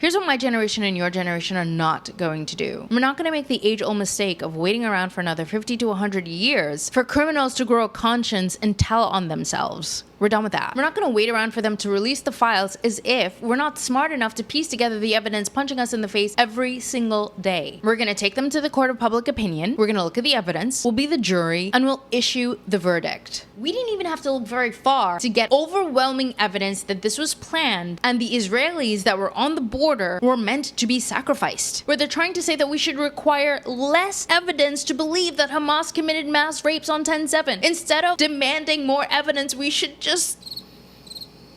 Here's what my generation and your generation are not going to do. We're not going to make the age-old mistake of waiting around for another 50 to 100 years for criminals to grow a conscience and tell on themselves. We're done with that. We're not going to wait around for them to release the files as if we're not smart enough to piece together the evidence punching us in the face every single day. We're going to take them to the court of public opinion. We're going to look at the evidence. We'll be the jury and we'll issue the verdict. We didn't even have to look very far to get overwhelming evidence that this was planned and the Israelis that were on the border were meant to be sacrificed. Where they're trying to say that we should require less evidence to believe that Hamas committed mass rapes on 10/7. Instead of demanding more evidence, we should just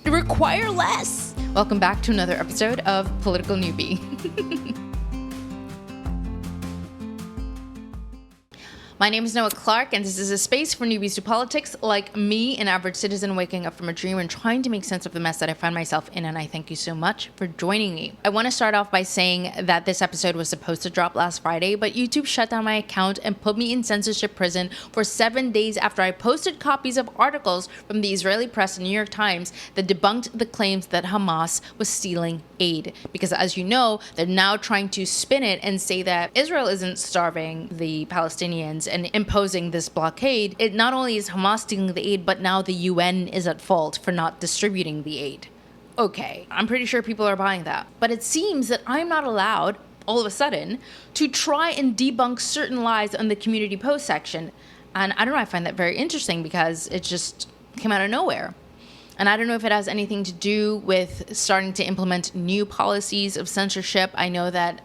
require less. Welcome back to another episode of Political Newbie. My name is Noah Clark, and this is a space for newbies to politics like me, an average citizen waking up from a dream and trying to make sense of the mess that I find myself in, and I thank you so much for joining me. I want to start off by saying that this episode was supposed to drop last Friday, but YouTube shut down my account and put me in censorship prison for 7 days after I posted copies of articles from the Israeli press and New York Times that debunked the claims that Hamas was stealing aid. Because as you know, they're now trying to spin it and say that Israel isn't starving the Palestinians and imposing this blockade. It not only is Hamas stealing the aid, but now the UN is at fault for not distributing the aid. Okay, I'm pretty sure people are buying that. But it seems that I'm not allowed, all of a sudden, to try and debunk certain lies on the community post section. And I don't know, I find that very interesting because it just came out of nowhere. And I don't know if it has anything to do with starting to implement new policies of censorship. I know that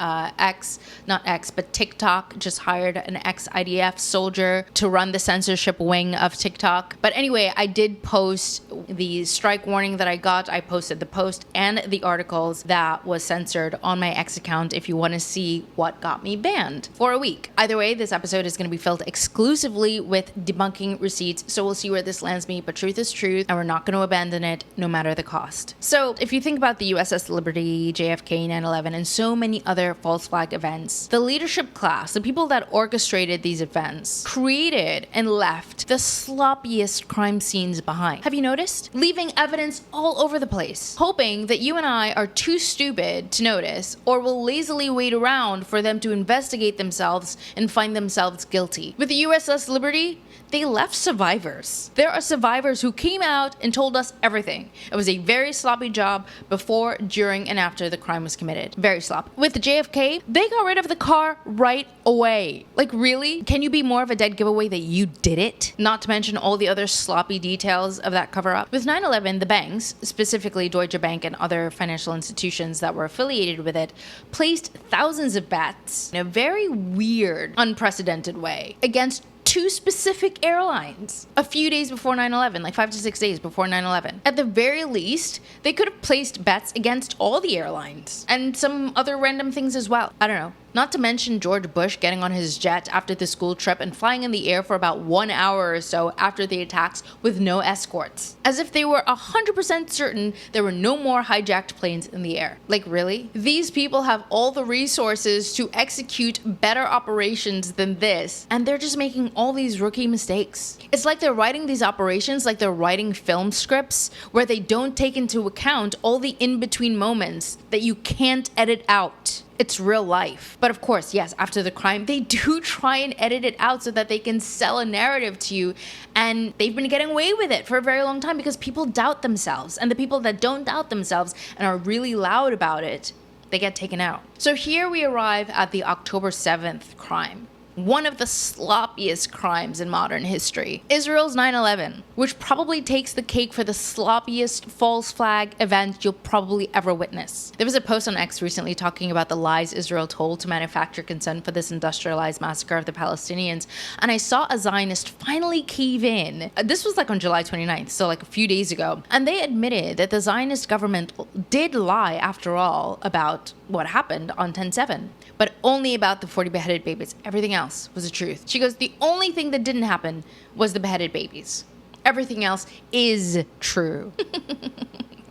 TikTok just hired an ex-IDF soldier to run the censorship wing of TikTok. But anyway, I did post the strike warning that I got. I posted the post and the articles that was censored on my X account if you want to see what got me banned for a week. Either way, this episode is going to be filled exclusively with debunking receipts, so we'll see where this lands me. But truth is truth, and we're not going to abandon it no matter the cost. So if you think about the USS Liberty, JFK, 9/11, and so many other false flag events, the leadership class, the people that orchestrated these events, created and left the sloppiest crime scenes behind. Have you noticed? Leaving evidence all over the place, hoping that you and I are too stupid to notice or will lazily wait around for them to investigate themselves and find themselves guilty. With the USS Liberty, they left survivors. There are survivors who came out and told us everything. It was a very sloppy job before, during, and after the crime was committed. Very sloppy. With the JFK, they got rid of the car right away. Like, really? Can you be more of a dead giveaway that you did it? Not to mention all the other sloppy details of that cover-up. With 9/11, the banks, specifically Deutsche Bank and other financial institutions that were affiliated with it, placed thousands of bets in a very weird, unprecedented way against two specific airlines a few days before 9/11, like 5 to 6 days before 9/11. At the very least, they could have placed bets against all the airlines and some other random things as well. I don't know. Not to mention George Bush getting on his jet after the school trip and flying in the air for about 1 hour or so after the attacks with no escorts. As if they were 100% certain there were no more hijacked planes in the air. Like, really? These people have all the resources to execute better operations than this, and they're just making all these rookie mistakes. It's like they're writing these operations like they're writing film scripts where they don't take into account all the in-between moments that you can't edit out. It's real life. But of course, yes, after the crime, they do try and edit it out so that they can sell a narrative to you. And they've been getting away with it for a very long time because people doubt themselves. And the people that don't doubt themselves and are really loud about it, they get taken out. So here we arrive at the October 7th crime. One of the sloppiest crimes in modern history. Israel's 9/11, which probably takes the cake for the sloppiest false flag event you'll probably ever witness. There was a post on X recently talking about the lies Israel told to manufacture consent for this industrialized massacre of the Palestinians, and I saw a Zionist finally cave in. This was like on July 29th, so like a few days ago, and they admitted that the Zionist government did lie after all about what happened on 10/7, but only about the 40 beheaded babies. Everything else was the truth. She goes, the only thing that didn't happen was the beheaded babies. Everything else is true.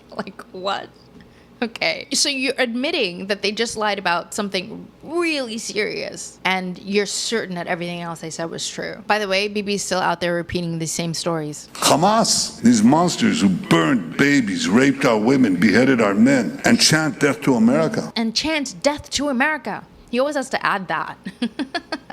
Like, what? Okay. So you're admitting that they just lied about something really serious, and you're certain that everything else they said was true. By the way, Bibi's still out there repeating the same stories. Hamas, these monsters who burned babies, raped our women, beheaded our men, and chant death to America. And chant death to America. He always has to add that.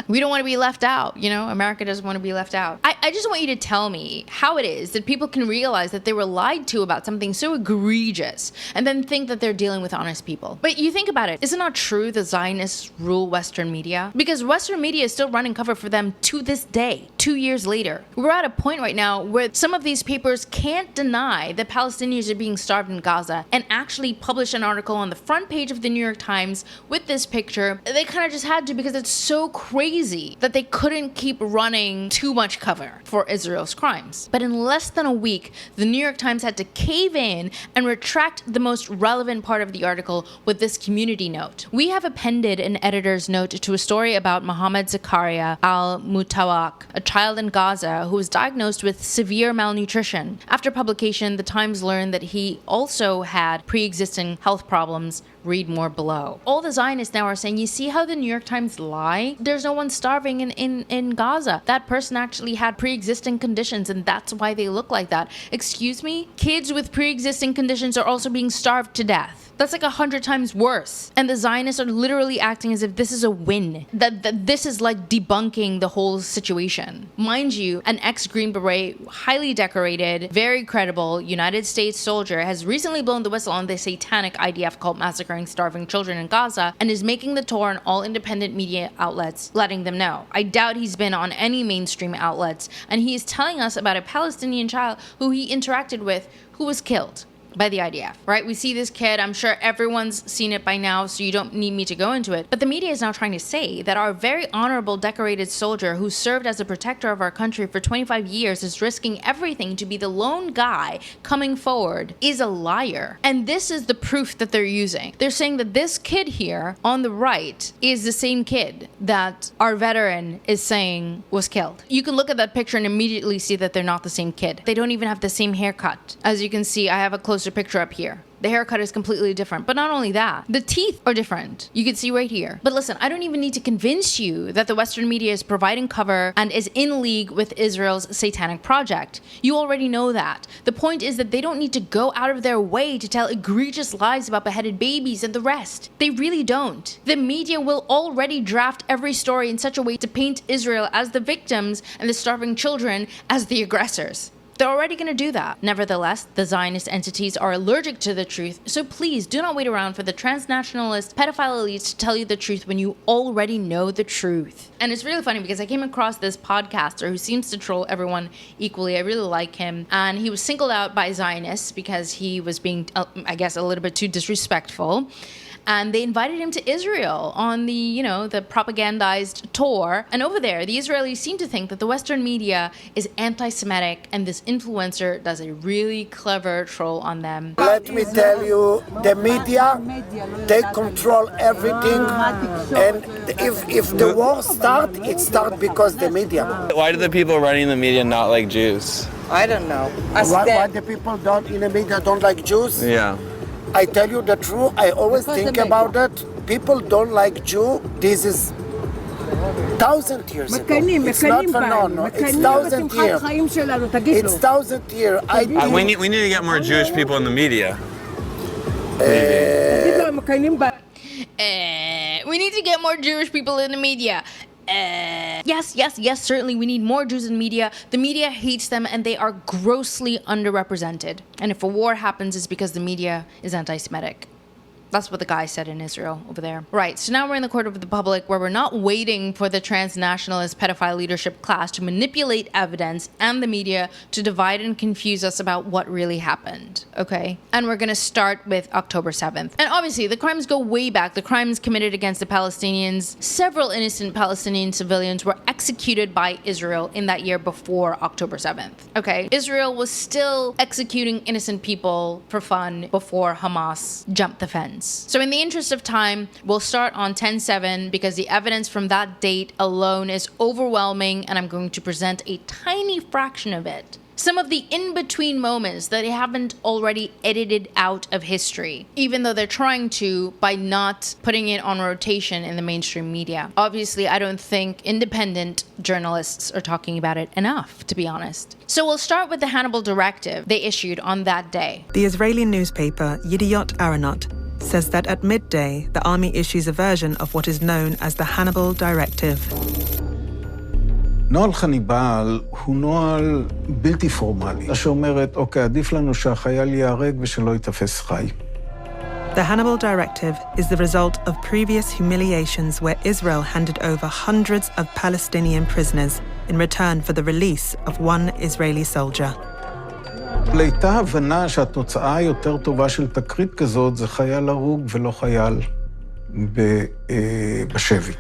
We don't want to be left out, you know? America doesn't want to be left out. I just want you to tell me how it is that people can realize that they were lied to about something so egregious and then think that they're dealing with honest people. But you think about it, is it not true the Zionists rule Western media? Because Western media is still running cover for them to this day, 2 years later. We're at a point right now where some of these papers can't deny that Palestinians are being starved in Gaza and actually publish an article on the front page of the New York Times with this picture. They kind of just had to because it's so crazy that they couldn't keep running too much cover for Israel's crimes. But in less than a week, the New York Times had to cave in and retract the most relevant part of the article with this community note. We have appended an editor's note to a story about Mohammed Zakaria al-Mutawak, a child in Gaza who was diagnosed with severe malnutrition. After publication, the Times learned that he also had pre-existing health problems. Read more below. All the Zionists now are saying, you see how the New York Times lie? There's no one starving in Gaza. That person actually had pre-existing conditions and that's why they look like that. Excuse me? Kids with pre-existing conditions are also being starved to death. That's like 100 times worse. And the Zionists are literally acting as if this is a win. That this is like debunking the whole situation. Mind you, an ex-Green Beret, highly decorated, very credible United States soldier has recently blown the whistle on the satanic IDF cult massacring starving children in Gaza and is making the tour on all independent media outlets, letting them know. I doubt he's been on any mainstream outlets, and he is telling us about a Palestinian child who he interacted with who was killed by the IDF, right? We see this kid. I'm sure everyone's seen it by now, so you don't need me to go into it. But the media is now trying to say that our very honorable decorated soldier who served as a protector of our country for 25 years is risking everything to be the lone guy coming forward is a liar. And this is the proof that they're using. They're saying that this kid here on the right is the same kid that our veteran is saying was killed. You can look at that picture and immediately see that they're not the same kid. They don't even have the same haircut. As you can see, I have a closer picture up here. The haircut is completely different. But not only that, the teeth are different. You can see right here. But listen, I don't even need to convince you that the Western media is providing cover and is in league with Israel's satanic project. You already know that. The point is that they don't need to go out of their way to tell egregious lies about beheaded babies and the rest. They really don't. The media will already draft every story in such a way to paint Israel as the victims and the starving children as the aggressors. They're already going to do that. Nevertheless, the Zionist entities are allergic to the truth, so please do not wait around for the transnationalist pedophile elites to tell you the truth when you already know the truth. And it's really funny because I came across this podcaster who seems to troll everyone equally. I really like him. And he was singled out by Zionists because he was being, I guess, a little bit too disrespectful. And they invited him to Israel on the, the propagandized tour. And over there, the Israelis seem to think that the Western media is anti-Semitic, and this influencer does a really clever troll on them. Let me tell you, the media, they control everything. And if the war starts, it starts because the media. Why do the people running the media not like Jews? I don't know. Why the people in the media don't like Jews? Yeah. I tell you the truth, I always think about it. People don't like Jew. This is 1,000 years ago. It's not phenomenal. It's 1,000 years. It's 1,000 years. We need to get more Jewish people in the media. We need to get more Jewish people in the media. Yes, certainly we need more Jews in media. The media hates them and they are grossly underrepresented. And if a war happens, it's because the media is anti-Semitic. That's what the guy said in Israel over there. Right, so now we're in the court of the public where we're not waiting for the transnationalist pedophile leadership class to manipulate evidence and the media to divide and confuse us about what really happened, okay? And we're gonna start with October 7th. And obviously, the crimes go way back. The crimes committed against the Palestinians. Several innocent Palestinian civilians were executed by Israel in that year before October 7th, okay? Israel was still executing innocent people for fun before Hamas jumped the fence. So in the interest of time, we'll start on 10/7 because the evidence from that date alone is overwhelming and I'm going to present a tiny fraction of it Some of the in-between moments that they haven't already edited out of history, even though they're trying to by not putting it on rotation in the mainstream media. Obviously, I don't think independent journalists are talking about it enough, to be honest. So we'll start with the Hannibal directive they issued on that day. The Israeli newspaper Yediot Aharonot says that at midday, the army issues a version of what is known as the Hannibal directive. נוהל חניבל הוא נוהל בלתי פורמלי, שאומרת, אוקיי, עדיף לנו שהחייל ייהרג ושלא ייתפס חי. The Hannibal directive is the result of previous humiliations where Israel handed over hundreds of Palestinian prisoners in return for the release of one Israeli soldier. הייתה הבנה שהתוצאה היותר טובה של תקרית כזאת זה חייל הרוג ולא חייל בשבי.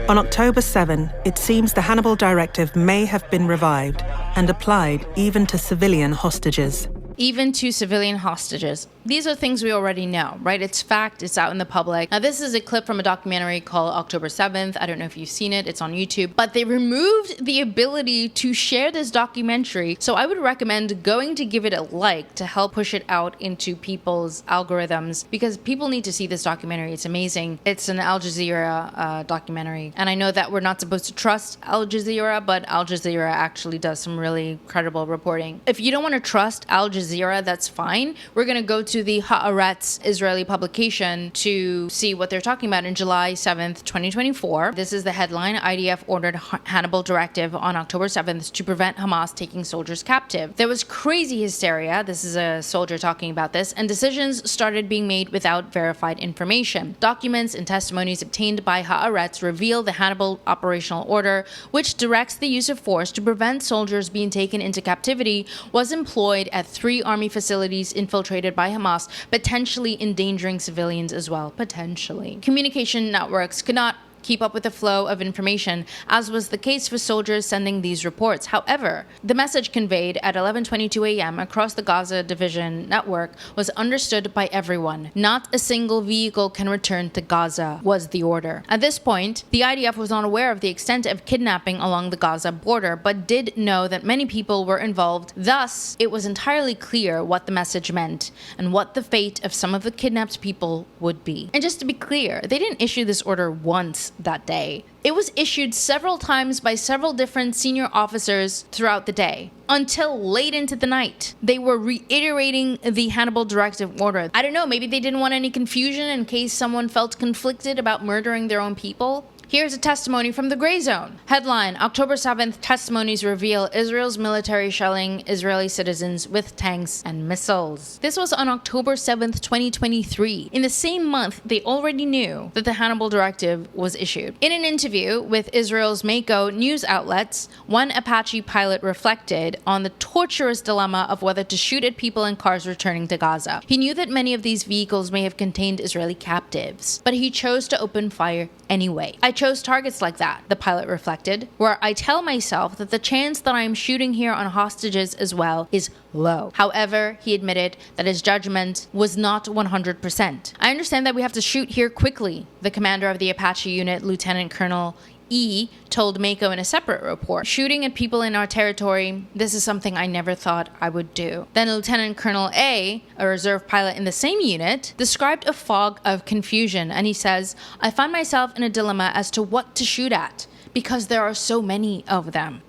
On October 7, it seems the Hannibal directive may have been revived and applied even to civilian hostages. Even to civilian hostages. These are things we already know, right? It's fact, it's out in the public. Now, this is a clip from a documentary called October 7th. I don't know if you've seen it, it's on YouTube. But they removed the ability to share this documentary. So I would recommend going to give it a like to help push it out into people's algorithms, because people need to see this documentary. It's amazing. It's an Al Jazeera documentary. And I know that we're not supposed to trust Al Jazeera, but Al Jazeera actually does some really credible reporting. If you don't want to trust Al Jazeera, that's fine. We're going to go to the Haaretz Israeli publication to see what they're talking about in July 7th, 2024. This is the headline: IDF ordered Hannibal directive on October 7th to prevent Hamas taking soldiers captive. There was crazy hysteria. This is a soldier talking about this, and decisions started being made without verified information. Documents and testimonies obtained by Haaretz reveal the Hannibal operational order, which directs the use of force to prevent soldiers being taken into captivity, was employed at 3 army facilities infiltrated by Hamas, potentially endangering civilians as well. Potentially. Communication networks could not keep up with the flow of information, as was the case for soldiers sending these reports. However, the message conveyed at 11:22 a.m. across the Gaza division network was understood by everyone. Not a single vehicle can return to Gaza, was the order. At this point, the IDF was not aware of the extent of kidnapping along the Gaza border, but did know that many people were involved. Thus, it was entirely clear what the message meant and what the fate of some of the kidnapped people would be. And just to be clear, they didn't issue this order once that day. It was issued several times by several different senior officers throughout the day, until late into the night. They were reiterating the Hannibal directive order. I don't know, maybe they didn't want any confusion in case someone felt conflicted about murdering their own people. Here's a testimony from the Gray Zone. Headline: October 7th, testimonies reveal Israel's military shelling Israeli citizens with tanks and missiles. This was on October 7th, 2023. In the same month, they already knew that the Hannibal directive was issued. In an interview with Israel's Mako news outlets, one Apache pilot reflected on the torturous dilemma of whether to shoot at people in cars returning to Gaza. He knew that many of these vehicles may have contained Israeli captives, but he chose to open fire anyway. I chose targets like that, the pilot reflected, where I tell myself that the chance that I am shooting here on hostages as well is low. However, he admitted that his judgment was not 100%. I understand that we have to shoot here quickly, the commander of the Apache unit, Lieutenant Colonel E, told Mako in a separate report. Shooting at people in our territory, this is something I never thought I would do. Then Lieutenant Colonel A reserve pilot in the same unit, described a fog of confusion, and he says, I find myself in a dilemma as to what to shoot at, because there are so many of them.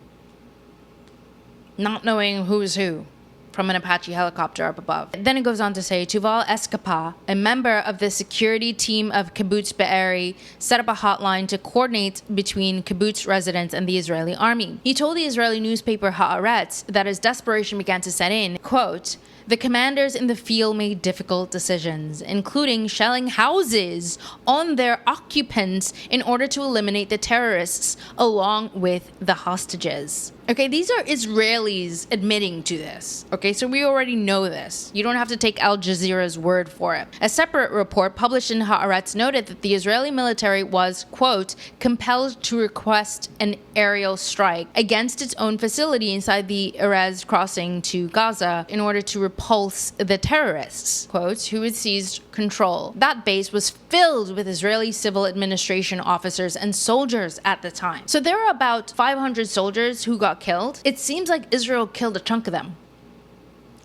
Not knowing who's who from an Apache helicopter up above. Then it goes on to say, Tuval Eskapa, a member of the security team of Kibbutz Be'eri, set up a hotline to coordinate between kibbutz residents and the Israeli army. He told the Israeli newspaper Haaretz that as desperation began to set in, quote, the commanders in the field made difficult decisions, including shelling houses on their occupants in order to eliminate the terrorists along with the hostages. Okay, these are Israelis admitting to this. Okay, so we already know this. You don't have to take Al Jazeera's word for it. A separate report published in Haaretz noted that the Israeli military was, quote, compelled to request an aerial strike against its own facility inside the Erez crossing to Gaza in order to repulse the terrorists, quote, who had seized control. That base was filled with Israeli civil administration officers and soldiers at the time. So there are about 500 soldiers who got killed. It seems like Israel killed a chunk of them.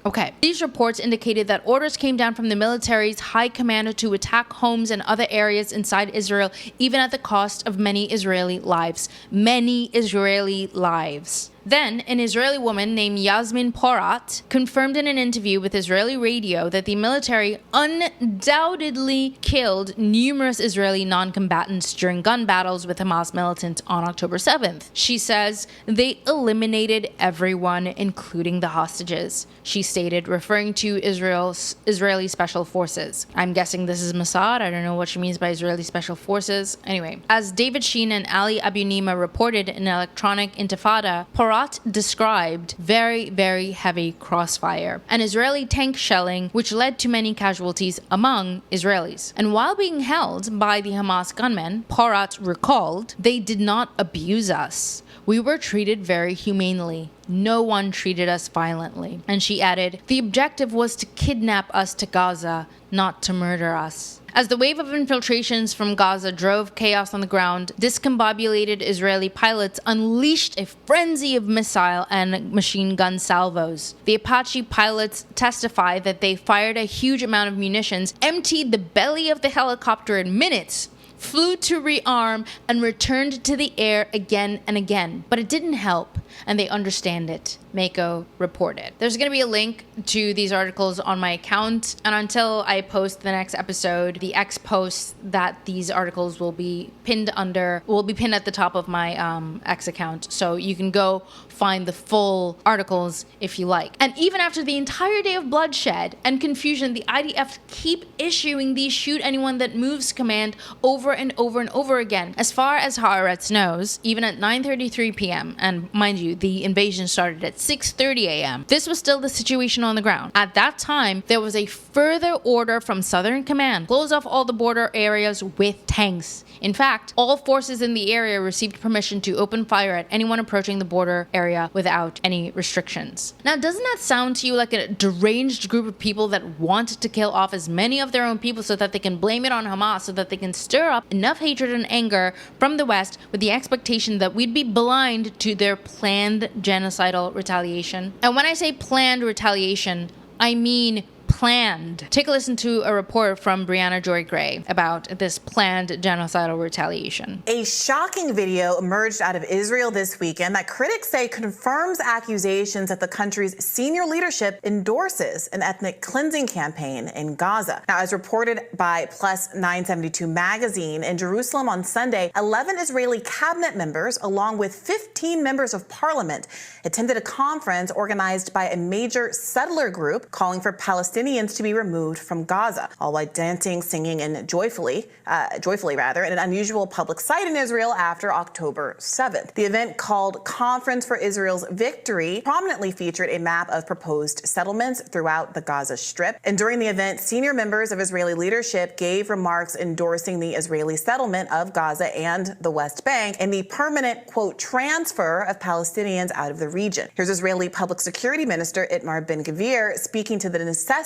Okay. These reports indicated that orders came down from the military's high command to attack homes and other areas inside Israel, even at the cost of many Israeli lives. Many Israeli lives. Then, an Israeli woman named Yasmin Porat confirmed in an interview with Israeli radio that the military undoubtedly killed numerous Israeli non-combatants during gun battles with Hamas militants on October 7th. She says they eliminated everyone, including the hostages, she stated, referring to Israeli special forces. I'm guessing this is Mossad. I don't know what she means by Israeli special forces. Anyway, as David Sheen and Ali Abunima reported in Electronic Intifada, Porat described very, very heavy crossfire and Israeli tank shelling, which led to many casualties among Israelis. And while being held by the Hamas gunmen, Porat recalled, they did not abuse us. We were treated very humanely. No one treated us violently. And she added, the objective was to kidnap us to Gaza, not to murder us. As the wave of infiltrations from Gaza drove chaos on the ground, discombobulated Israeli pilots unleashed a frenzy of missile and machine gun salvos. The Apache pilots testify that they fired a huge amount of munitions, emptied the belly of the helicopter in minutes, flew to rearm, and returned to the air again and again. But it didn't help, and they understand it, Mako reported. There's going to be a link to these articles on my account, and until I post the next episode, the X posts that these articles will be pinned at the top of my X account, so you can go find the full articles if you like. And even after the entire day of bloodshed and confusion, the IDF keep issuing these shoot anyone that moves command over and over and over again. As far as Haaretz knows, even at 9:33 p.m., and mind you, the invasion started at 6:30 a.m., this was still the situation on the ground. At that time, there was a further order from Southern Command, close off all the border areas with tanks. In fact, all forces in the area received permission to open fire at anyone approaching the border area without any restrictions. Now, doesn't that sound to you like a deranged group of people that want to kill off as many of their own people so that they can blame it on Hamas, so that they can stir up enough hatred and anger from the West with the expectation that we'd be blind to their planned genocidal retaliation? And when I say planned retaliation, I mean planned. Take a listen to a report from Brianna Joy Gray about this planned genocidal retaliation. A shocking video emerged out of Israel this weekend that critics say confirms accusations that the country's senior leadership endorses an ethnic cleansing campaign in Gaza. Now, as reported by Plus 972 magazine, in Jerusalem on Sunday, 11 Israeli cabinet members, along with 15 members of parliament, attended a conference organized by a major settler group calling for Palestinians to be removed from Gaza, all while dancing, singing, and joyfully in an unusual public site in Israel after October 7th. The event, called Conference for Israel's Victory, prominently featured a map of proposed settlements throughout the Gaza Strip. And during the event, senior members of Israeli leadership gave remarks endorsing the Israeli settlement of Gaza and the West Bank and the permanent, quote, transfer of Palestinians out of the region. Here's Israeli Public Security Minister Itamar Ben-Gvir speaking to the necessity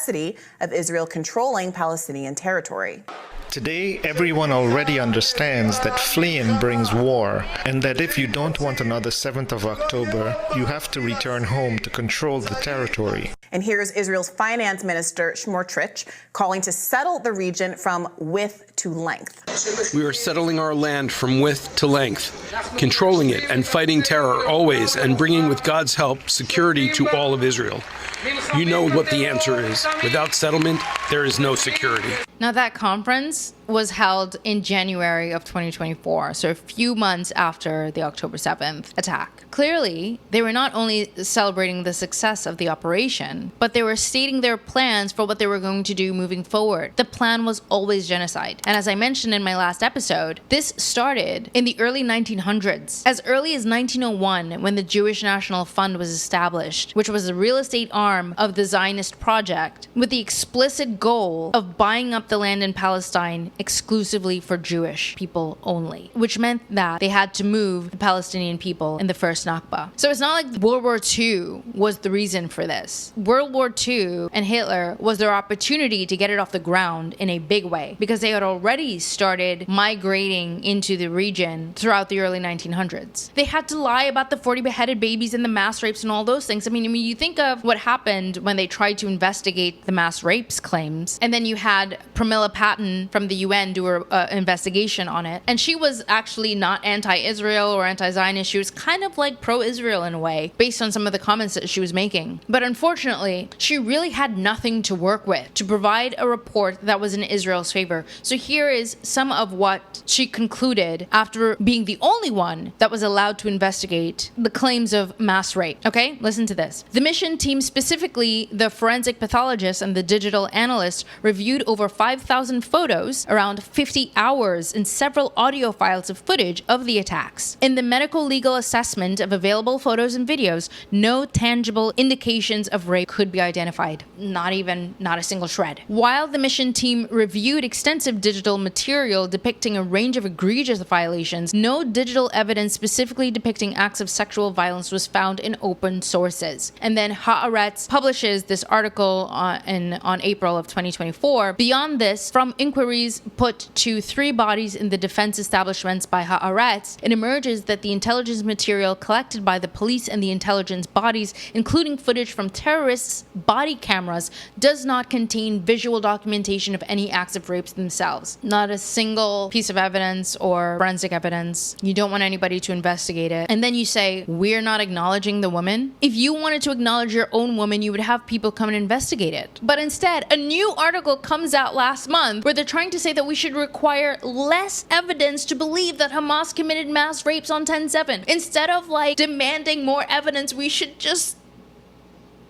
of Israel controlling Palestinian territory. Today, everyone already understands that fleeing brings war, and that if you don't want another 7th of October, you have to return home to control the territory. And here's Israel's finance minister, Smotrich, calling to settle the region from width to length. We are settling our land from width to length, controlling it and fighting terror always, and bringing, with God's help, security to all of Israel. You know what the answer is. Without settlement, there is no security. Now, that conference was held in January of 2024, so a few months after the October 7th attack. Clearly, they were not only celebrating the success of the operation, but they were stating their plans for what they were going to do moving forward. The plan was always genocide. And as I mentioned in my last episode, this started in the early 1900s. As early as 1901, when the Jewish National Fund was established, which was a real estate arm of the Zionist project, with the explicit goal of buying up the land in Palestine exclusively for Jewish people only, which meant that they had to move the Palestinian people in the first Nakba. So it's not like World War II was the reason for this. World War II and Hitler was their opportunity to get it off the ground in a big way, because they had already started migrating into the region throughout the early 1900s. They had to lie about the 40 beheaded babies and the mass rapes and all those things. I mean, you think of what happened when they tried to investigate the mass rapes claims, and then you had Pramila Patten from the UN do an investigation on it, and she was actually not anti-Israel or anti-Zionist. She was kind of like pro-Israel in a way, based on some of the comments that she was making. But unfortunately, she really had nothing to work with to provide a report that was in Israel's favor. So here is some of what she concluded after being the only one that was allowed to investigate the claims of mass rape. Okay, listen to this. The mission team, specifically the forensic pathologist and the digital analyst, reviewed over 5,000 photos, around 50 hours, and several audio files of footage of the attacks. In the medical legal assessment of available photos and videos, no tangible indications of rape could be identified. Not a single shred. While the mission team reviewed extensive digital material depicting a range of egregious violations, no digital evidence specifically depicting acts of sexual violence was found in open sources. And then Haaretz publishes this article on April of 2024. Beyond this, from inquiries put to 3 bodies in the defense establishments by Haaretz, it emerges that the intelligence material collected by the police and the intelligence bodies, including footage from terrorists' body cameras, does not contain visual documentation of any acts of rapes themselves. Not a single piece of evidence or forensic evidence. You don't want anybody to investigate it. And then you say, we're not acknowledging the woman? If you wanted to acknowledge your own woman, you would have people come and investigate it. But instead, a new article comes out last month where they're trying to say that we should require less evidence to believe that Hamas committed mass rapes on 10/7. Instead of demanding more evidence, we should just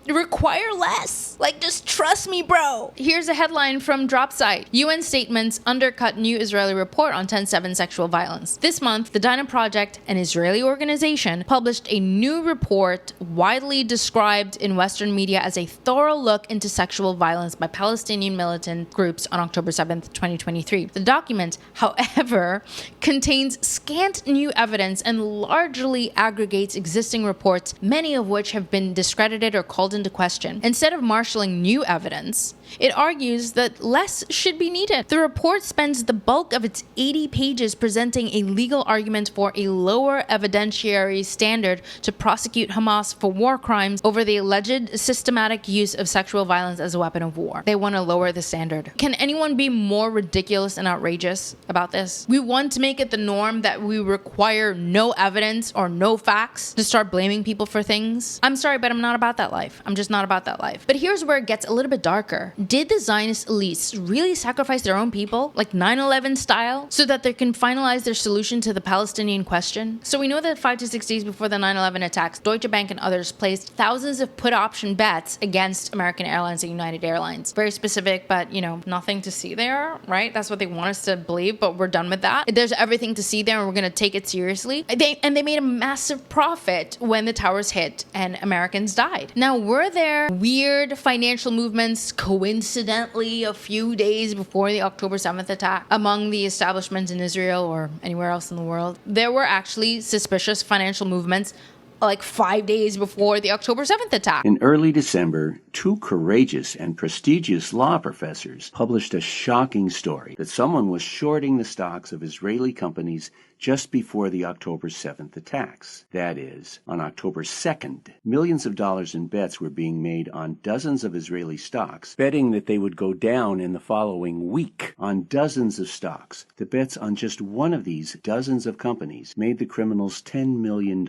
require less. Just trust me, bro. Here's a headline from Dropsite. UN statements undercut new Israeli report on 10/7 sexual violence. This month, the Dinah Project, an Israeli organization, published a new report widely described in Western media as a thorough look into sexual violence by Palestinian militant groups on October 7th, 2023. The document, however, contains scant new evidence and largely aggregates existing reports, many of which have been discredited or called into question. Instead of marshalling new evidence, it argues that less should be needed. The report spends the bulk of its 80 pages presenting a legal argument for a lower evidentiary standard to prosecute Hamas for war crimes over the alleged systematic use of sexual violence as a weapon of war. They want to lower the standard. Can anyone be more ridiculous and outrageous about this? We want to make it the norm that we require no evidence or no facts to start blaming people for things. I'm sorry, but I'm not about that life. I'm just not about that life. But here's where it gets a little bit darker. Did the Zionist elites really sacrifice their own people, like 9/11 style, so that they can finalize their solution to the Palestinian question? So we know that 5 to 6 days before the 9/11 attacks, Deutsche Bank and others placed thousands of put option bets against American Airlines and United Airlines. Very specific, but nothing to see there, right? That's what they want us to believe, but we're done with that. There's everything to see there, and we're going to take it seriously. They made a massive profit when the towers hit and Americans died. Now, were there weird financial movements coincidentally a few days before the October 7th attack among the establishments in Israel or anywhere else in the world? There were actually suspicious financial movements 5 days before the October 7th attack. In early December, 2 courageous and prestigious law professors published a shocking story that someone was shorting the stocks of Israeli companies just before the October 7th attacks. That is, on October 2nd, millions of dollars in bets were being made on dozens of Israeli stocks, betting that they would go down in the following week on dozens of stocks. The bets on just one of these dozens of companies made the criminals $10 million.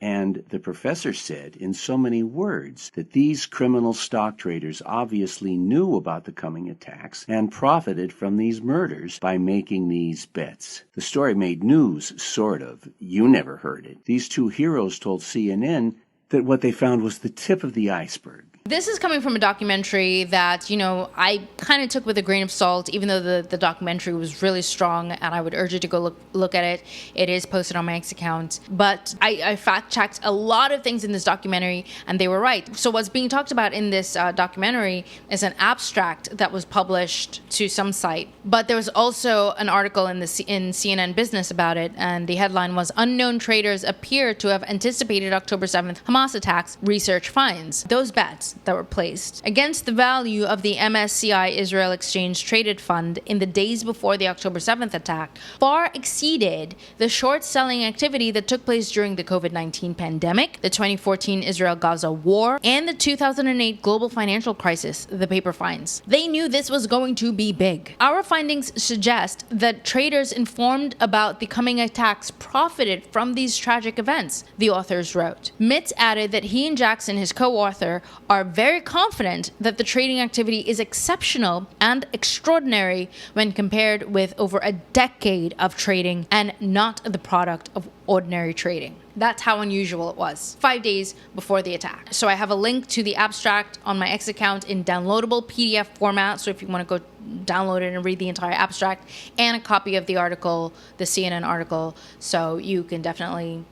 And And the professor said in so many words that these criminal stock traders obviously knew about the coming attacks and profited from these murders by making these bets. The story made news, sort of. You never heard it. These two heroes told CNN that what they found was the tip of the iceberg. This is coming from a documentary that, I kind of took with a grain of salt, even though the documentary was really strong, and I would urge you to go look at it. It is posted on my X account. But I fact-checked a lot of things in this documentary, and they were right. So what's being talked about in this documentary is an abstract that was published to some site. But there was also an article in CNN Business about it, and the headline was, "Unknown traders appear to have anticipated October 7th Hamas attacks, research finds." Those bets that were placed against the value of the MSCI Israel Exchange Traded Fund in the days before the October 7th attack far exceeded the short selling activity that took place during the COVID-19 pandemic, the 2014 Israel-Gaza war, and the 2008 global financial crisis, the paper finds. They knew this was going to be big. Our findings suggest that traders informed about the coming attacks profited from these tragic events, the authors wrote. Mitz added that he and Jackson, his co-author, are very confident that the trading activity is exceptional and extraordinary when compared with over a decade of trading and not the product of ordinary trading. That's how unusual it was, 5 days before the attack. So I have a link to the abstract on my X account in downloadable PDF format, so if you want to go download it and read the entire abstract, and a copy of the article, the CNN article, so you can definitely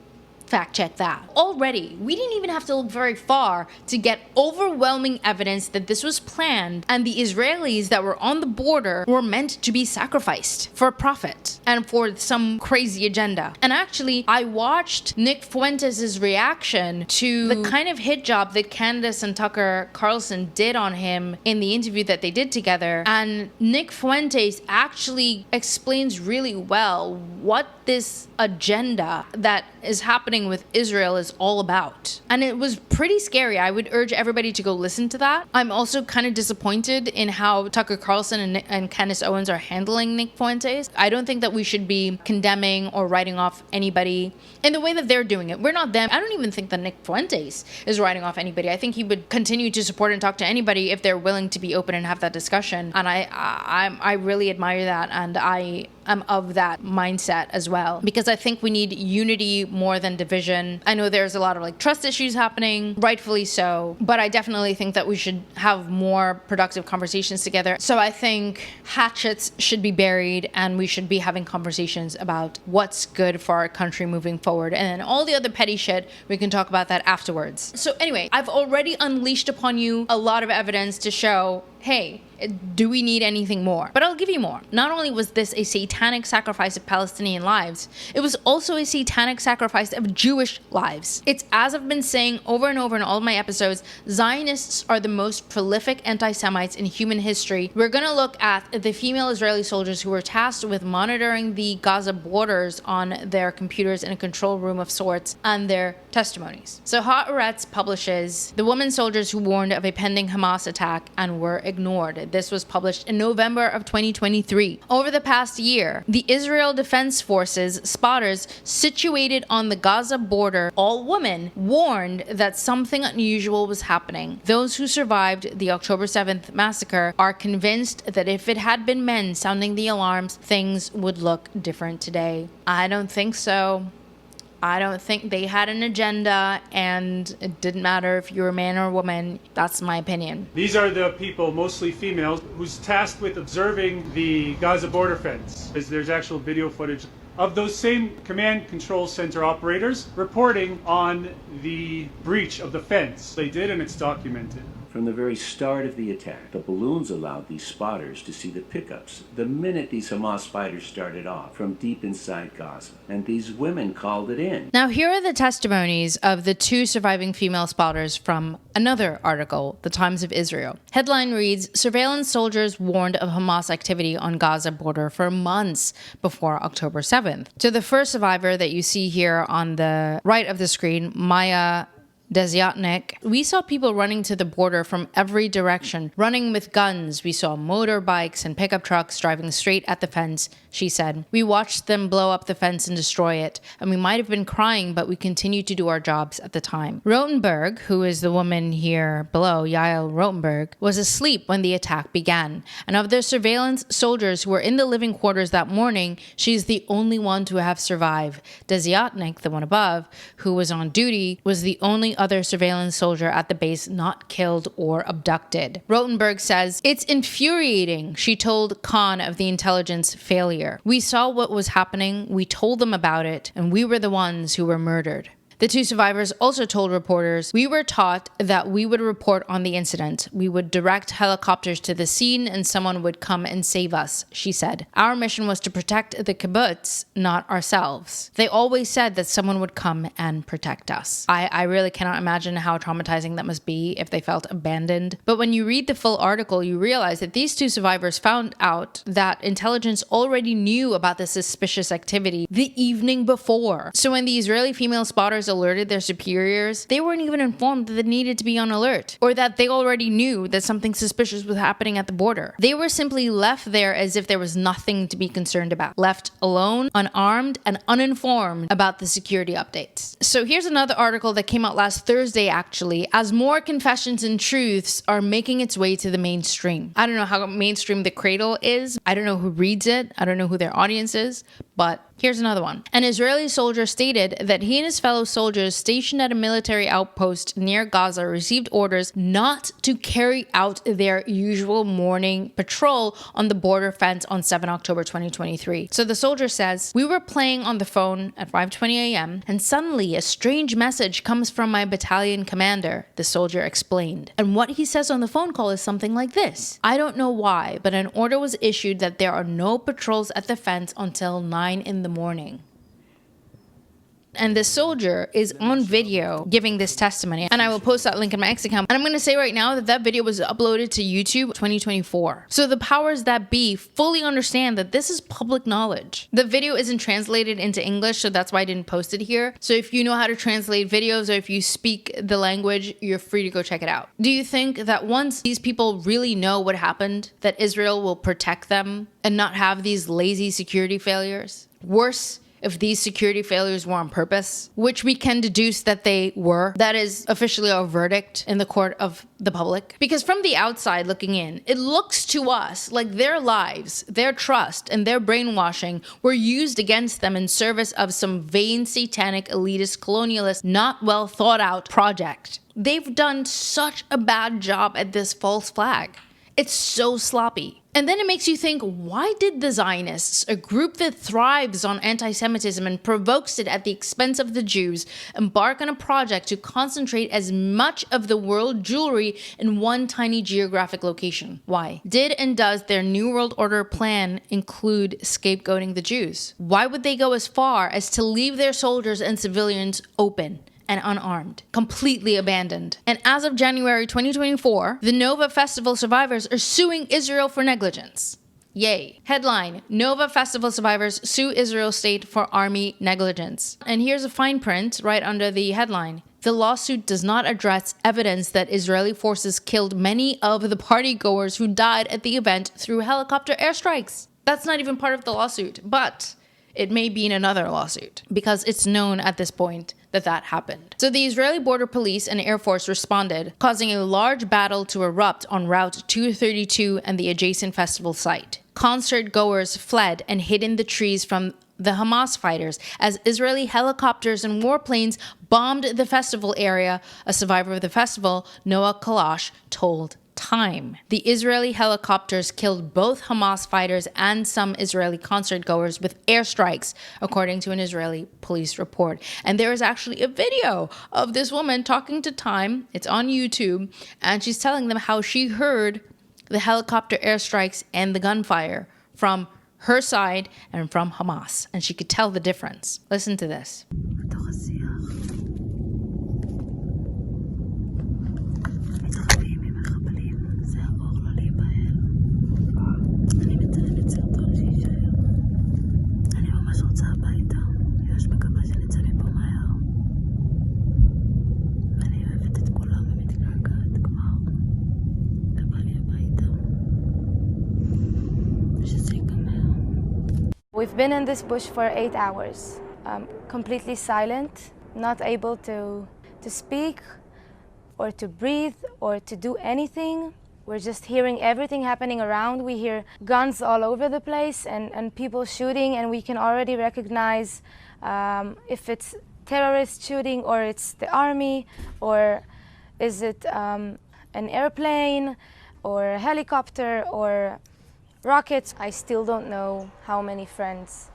fact check that. Already, we didn't even have to look very far to get overwhelming evidence that this was planned and the Israelis that were on the border were meant to be sacrificed for profit and for some crazy agenda. And actually, I watched Nick Fuentes' reaction to the kind of hit job that Candace and Tucker Carlson did on him in the interview that they did together. And Nick Fuentes actually explains really well what this agenda that is happening with Israel is all about. And it was pretty scary. I would urge everybody to go listen to that. I'm also kind of disappointed in how Tucker Carlson and Candace Owens are handling Nick Fuentes. I don't think that we should be condemning or writing off anybody in the way that they're doing it. We're not them. I don't even think that Nick Fuentes is writing off anybody. I think he would continue to support and talk to anybody if they're willing to be open and have that discussion. And I really admire that, and I am of that mindset as well, because I think we need unity more than division. I know there's a lot of trust issues happening, rightfully so, but I definitely think that we should have more productive conversations together. So I think hatchets should be buried, and we should be having conversations about what's good for our country moving forward, and then all the other petty shit, we can talk about that afterwards. So anyway, I've already unleashed upon you a lot of evidence to show, hey, do we need anything more? But I'll give you more. Not only was this a satanic sacrifice of Palestinian lives, it was also a satanic sacrifice of Jewish lives. It's, as I've been saying over and over in all of my episodes, Zionists are the most prolific anti-Semites in human history. We're going to look at the female Israeli soldiers who were tasked with monitoring the Gaza borders on their computers in a control room of sorts, and their testimonies. So Haaretz publishes the women soldiers who warned of a pending Hamas attack and were ignored. This was published in November of 2023. Over the past year, the Israel Defense Forces spotters situated on the Gaza border, all women, warned that something unusual was happening. Those who survived the October 7th massacre are convinced that if it had been men sounding the alarms, things would look different today. I don't think so. I don't think they had an agenda, and it didn't matter if you were a man or a woman. That's my opinion. These are the people, mostly females, who's tasked with observing the Gaza border fence. There's actual video footage of those same command control center operators reporting on the breach of the fence. They did, and it's documented. From the very start of the attack, the balloons allowed these spotters to see the pickups the minute these Hamas fighters started off from deep inside Gaza, and these women called it in. Now, here are the testimonies of the two surviving female spotters from another article, The Times of Israel. Headline reads, "Surveillance soldiers warned of Hamas activity on Gaza border for months before October 7th. To the first survivor that you see here on the right of the screen, Maya Debunking, we saw people running to the border from every direction, running with guns. We saw motorbikes and pickup trucks driving straight at the fence, she said. We watched them blow up the fence and destroy it, and we might have been crying, but we continued to do our jobs at the time. Rotenberg, who is the woman here below, Yael Rotenberg, was asleep when the attack began, and of the surveillance soldiers who were in the living quarters that morning, she's the only one to have survived. Debunking, the one above, who was on duty, was the only other surveillance soldier at the base not killed or abducted. Rotenberg says, "It's infuriating," she told Khan of the intelligence failure. "We saw what was happening, we told them about it, and we were the ones who were murdered." The two survivors also told reporters, "We were taught that we would report on the incident. We would direct helicopters to the scene and someone would come and save us," she said. "Our mission was to protect the kibbutz, not ourselves. They always said that someone would come and protect us." I really cannot imagine how traumatizing that must be if they felt abandoned. But when you read the full article, you realize that these two survivors found out that intelligence already knew about the suspicious activity the evening before. So when the Israeli female spotters alerted their superiors, they weren't even informed that they needed to be on alert, or that they already knew that something suspicious was happening at the border. They were simply left there as if there was nothing to be concerned about, left alone, unarmed, and uninformed about the security updates. So here's another article that came out last Thursday, actually, as more confessions and truths are making its way to the mainstream. I don't know how mainstream The Cradle is. I don't know who reads it. I don't know who their audience is, but here's another one. An Israeli soldier stated that he and his fellow soldiers stationed at a military outpost near Gaza received orders not to carry out their usual morning patrol on the border fence on 7 October 2023. So the soldier says, "We were playing on the phone at 5:20 a.m. and suddenly a strange message comes from my battalion commander," the soldier explained. And what he says on the phone call is something like this: "I don't know why, but an order was issued that there are no patrols at the fence until 9 in the morning." And the soldier is on video giving this testimony, and I will post that link in my X account. And I'm going to say right now that that video was uploaded to YouTube 2024. So the powers that be fully understand that this is public knowledge. The video isn't translated into English, so that's why I didn't post it here. So if you know how to translate videos, or if you speak the language, you're free to go check it out. Do you think that once these people really know what happened, that Israel will protect them and not have these lazy security failures? Worse, if these security failures were on purpose, which we can deduce that they were. That is officially our verdict in the court of the public. Because from the outside looking in, it looks to us like their lives, their trust, and their brainwashing were used against them in service of some vain, satanic, elitist, colonialist, not well thought out project. They've done such a bad job at this false flag. It's so sloppy. And then it makes you think, why did the Zionists, a group that thrives on anti-Semitism and provokes it at the expense of the Jews, embark on a project to concentrate as much of the world jewelry in one tiny geographic location? Why? Did and does their New World Order plan include scapegoating the Jews? Why would they go as far as to leave their soldiers and civilians open and unarmed, completely abandoned? And as of January 2024, the Nova Festival survivors are suing Israel for negligence. Yay. Headline: Nova Festival survivors sue Israel state for army negligence. And here's a fine print right under the headline: the lawsuit does not address evidence that Israeli forces killed many of the partygoers who died at the event through helicopter airstrikes. That's not even part of the lawsuit, but it may be in another lawsuit, because it's known at this point that that happened. So the Israeli border police and Air Force responded, causing a large battle to erupt on Route 232 and the adjacent festival site. Concert goers fled and hid in the trees from the Hamas fighters as Israeli helicopters and warplanes bombed the festival area, a survivor of the festival, Noah Kalash, told Time. The Israeli helicopters killed both Hamas fighters and some Israeli concert goers with airstrikes, according to an Israeli police report. And there is actually a video of this woman talking to Time. It's on YouTube, and she's telling them how she heard the helicopter airstrikes and the gunfire from her side and from Hamas, and she could tell the difference. Listen to this. We've been in this bush for 8 hours, completely silent, not able to speak or to breathe or to do anything. We're just hearing everything happening around. We hear guns all over the place and people shooting, and we can already recognize if it's terrorist shooting or it's the army, or is it an airplane or a helicopter or rockets. I still don't know how many friends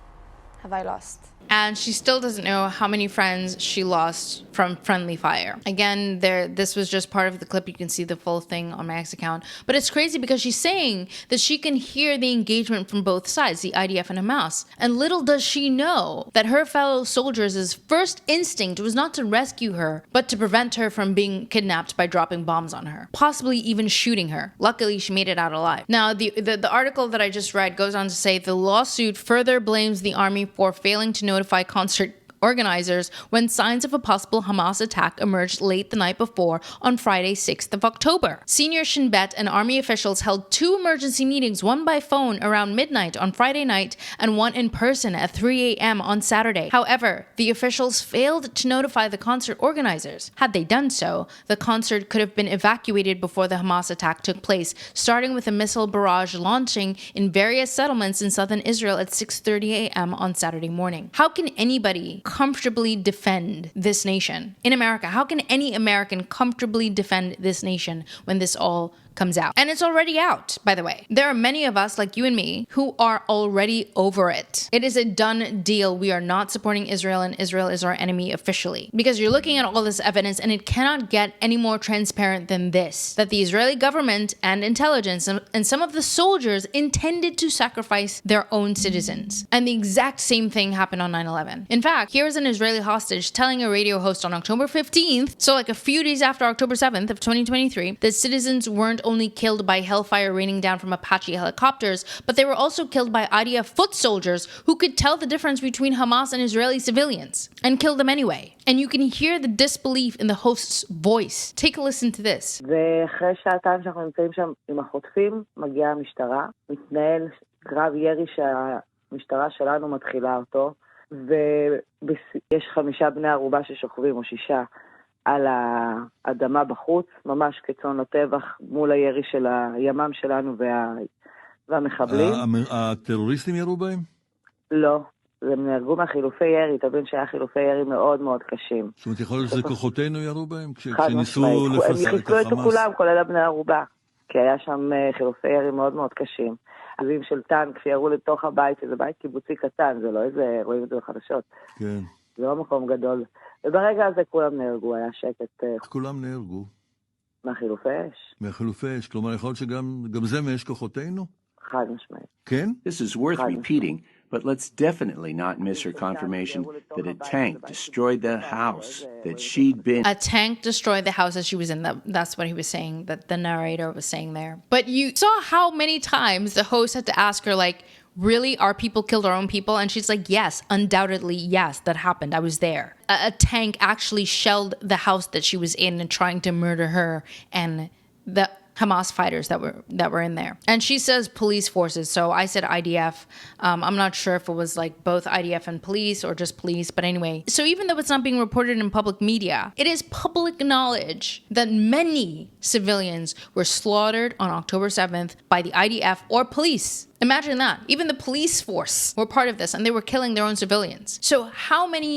have I lost. And she still doesn't know how many friends she lost from friendly fire. Again, this was just part of the clip. You can see the full thing on my X account. But it's crazy because she's saying that she can hear the engagement from both sides, the IDF and Hamas. And little does she know that her fellow soldiers' first instinct was not to rescue her, but to prevent her from being kidnapped by dropping bombs on her, possibly even shooting her. Luckily, she made it out alive. Now, the article that I just read goes on to say the lawsuit further blames the army for failing to notify concert organizers when signs of a possible Hamas attack emerged late the night before on Friday, 6th of October. Senior Shin Bet and army officials held 2 emergency meetings, one by phone around midnight on Friday night and one in person at 3 a.m. on Saturday. However, the officials failed to notify the concert organizers. Had they done so, the concert could have been evacuated before the Hamas attack took place, starting with a missile barrage launching in various settlements in southern Israel at 6:30 a.m. on Saturday morning. How can anybody comfortably defend this nation in America? How can any American comfortably defend this nation when this all comes out? And it's already out, by the way. There are many of us, like you and me, who are already over it. It is a done deal. We are not supporting Israel, and Israel is our enemy officially. Because you're looking at all this evidence, and it cannot get any more transparent than this, that the Israeli government and intelligence and some of the soldiers intended to sacrifice their own citizens. And the exact same thing happened on 9/11. In fact, here's an Israeli hostage telling a radio host on October 15th, so like a few days after October 7th of 2023, that citizens weren't only killed by hellfire raining down from Apache helicopters, but they were also killed by IDF foot soldiers who could tell the difference between Hamas and Israeli civilians and killed them anyway. And you can hear the disbelief in the host's voice. Take a listen to this. ואחרי שעתיים שאנחנו נמצאים שם עם החוטפים, מגיעה המשטרה, מתנהל קרב ירי שהמשטרה שלנו מתחילה אותו, ויש 5 בני ערובה ששוכבים או 6 על האדמה בחוץ, ממש כצאן לטבח מול הירי של הימ"מ שלנו והמחבלים. הטרוריסטים ירו בהם? לא, הם נהרגו מהחילופי ירי, תבין שהיה חילופי ירי מאוד מאוד קשים. זאת אומרת, יכול להיות שזה כוחותינו ירו בהם? חד משמעית, הם חיסלו את כולם, כולל הבני ערובה, כי היה שם חילופי ירי מאוד מאוד קשים. עזים של טנק שירו לתוך הבית, שזה בית קיבוצי קטן, זה לא איזה, רואים את זה בחדשות. כן. זה לא מקום גדול. וברגע הזה כולם נהרגו, היה שקט. כולם נהרגו? מהחילופי אש. מהחילופי אש, כלומר יכול להיות שגם זה מאש כוחותינו? חד משמעית. כן? This is worth repeating, but let's definitely not miss her confirmation that a tank destroyed the house that she'd been... A tank destroyed the house that she was in. That's what he was saying, that the narrator was saying there. But you saw how many times the host had to ask her, like, really, our people killed our own people? And she's like, yes, undoubtedly, yes, that happened. I was there. A tank actually shelled the house that she was in and trying to murder her and the Hamas fighters that were in there. And she says police forces, so I said IDF. I'm not sure if it was like both IDF and police or just police, but anyway. So even though it's not being reported in public media, it is public knowledge that many civilians were slaughtered on October 7th by the IDF or police. Imagine that. Even the police force were part of this, and they were killing their own civilians. So how many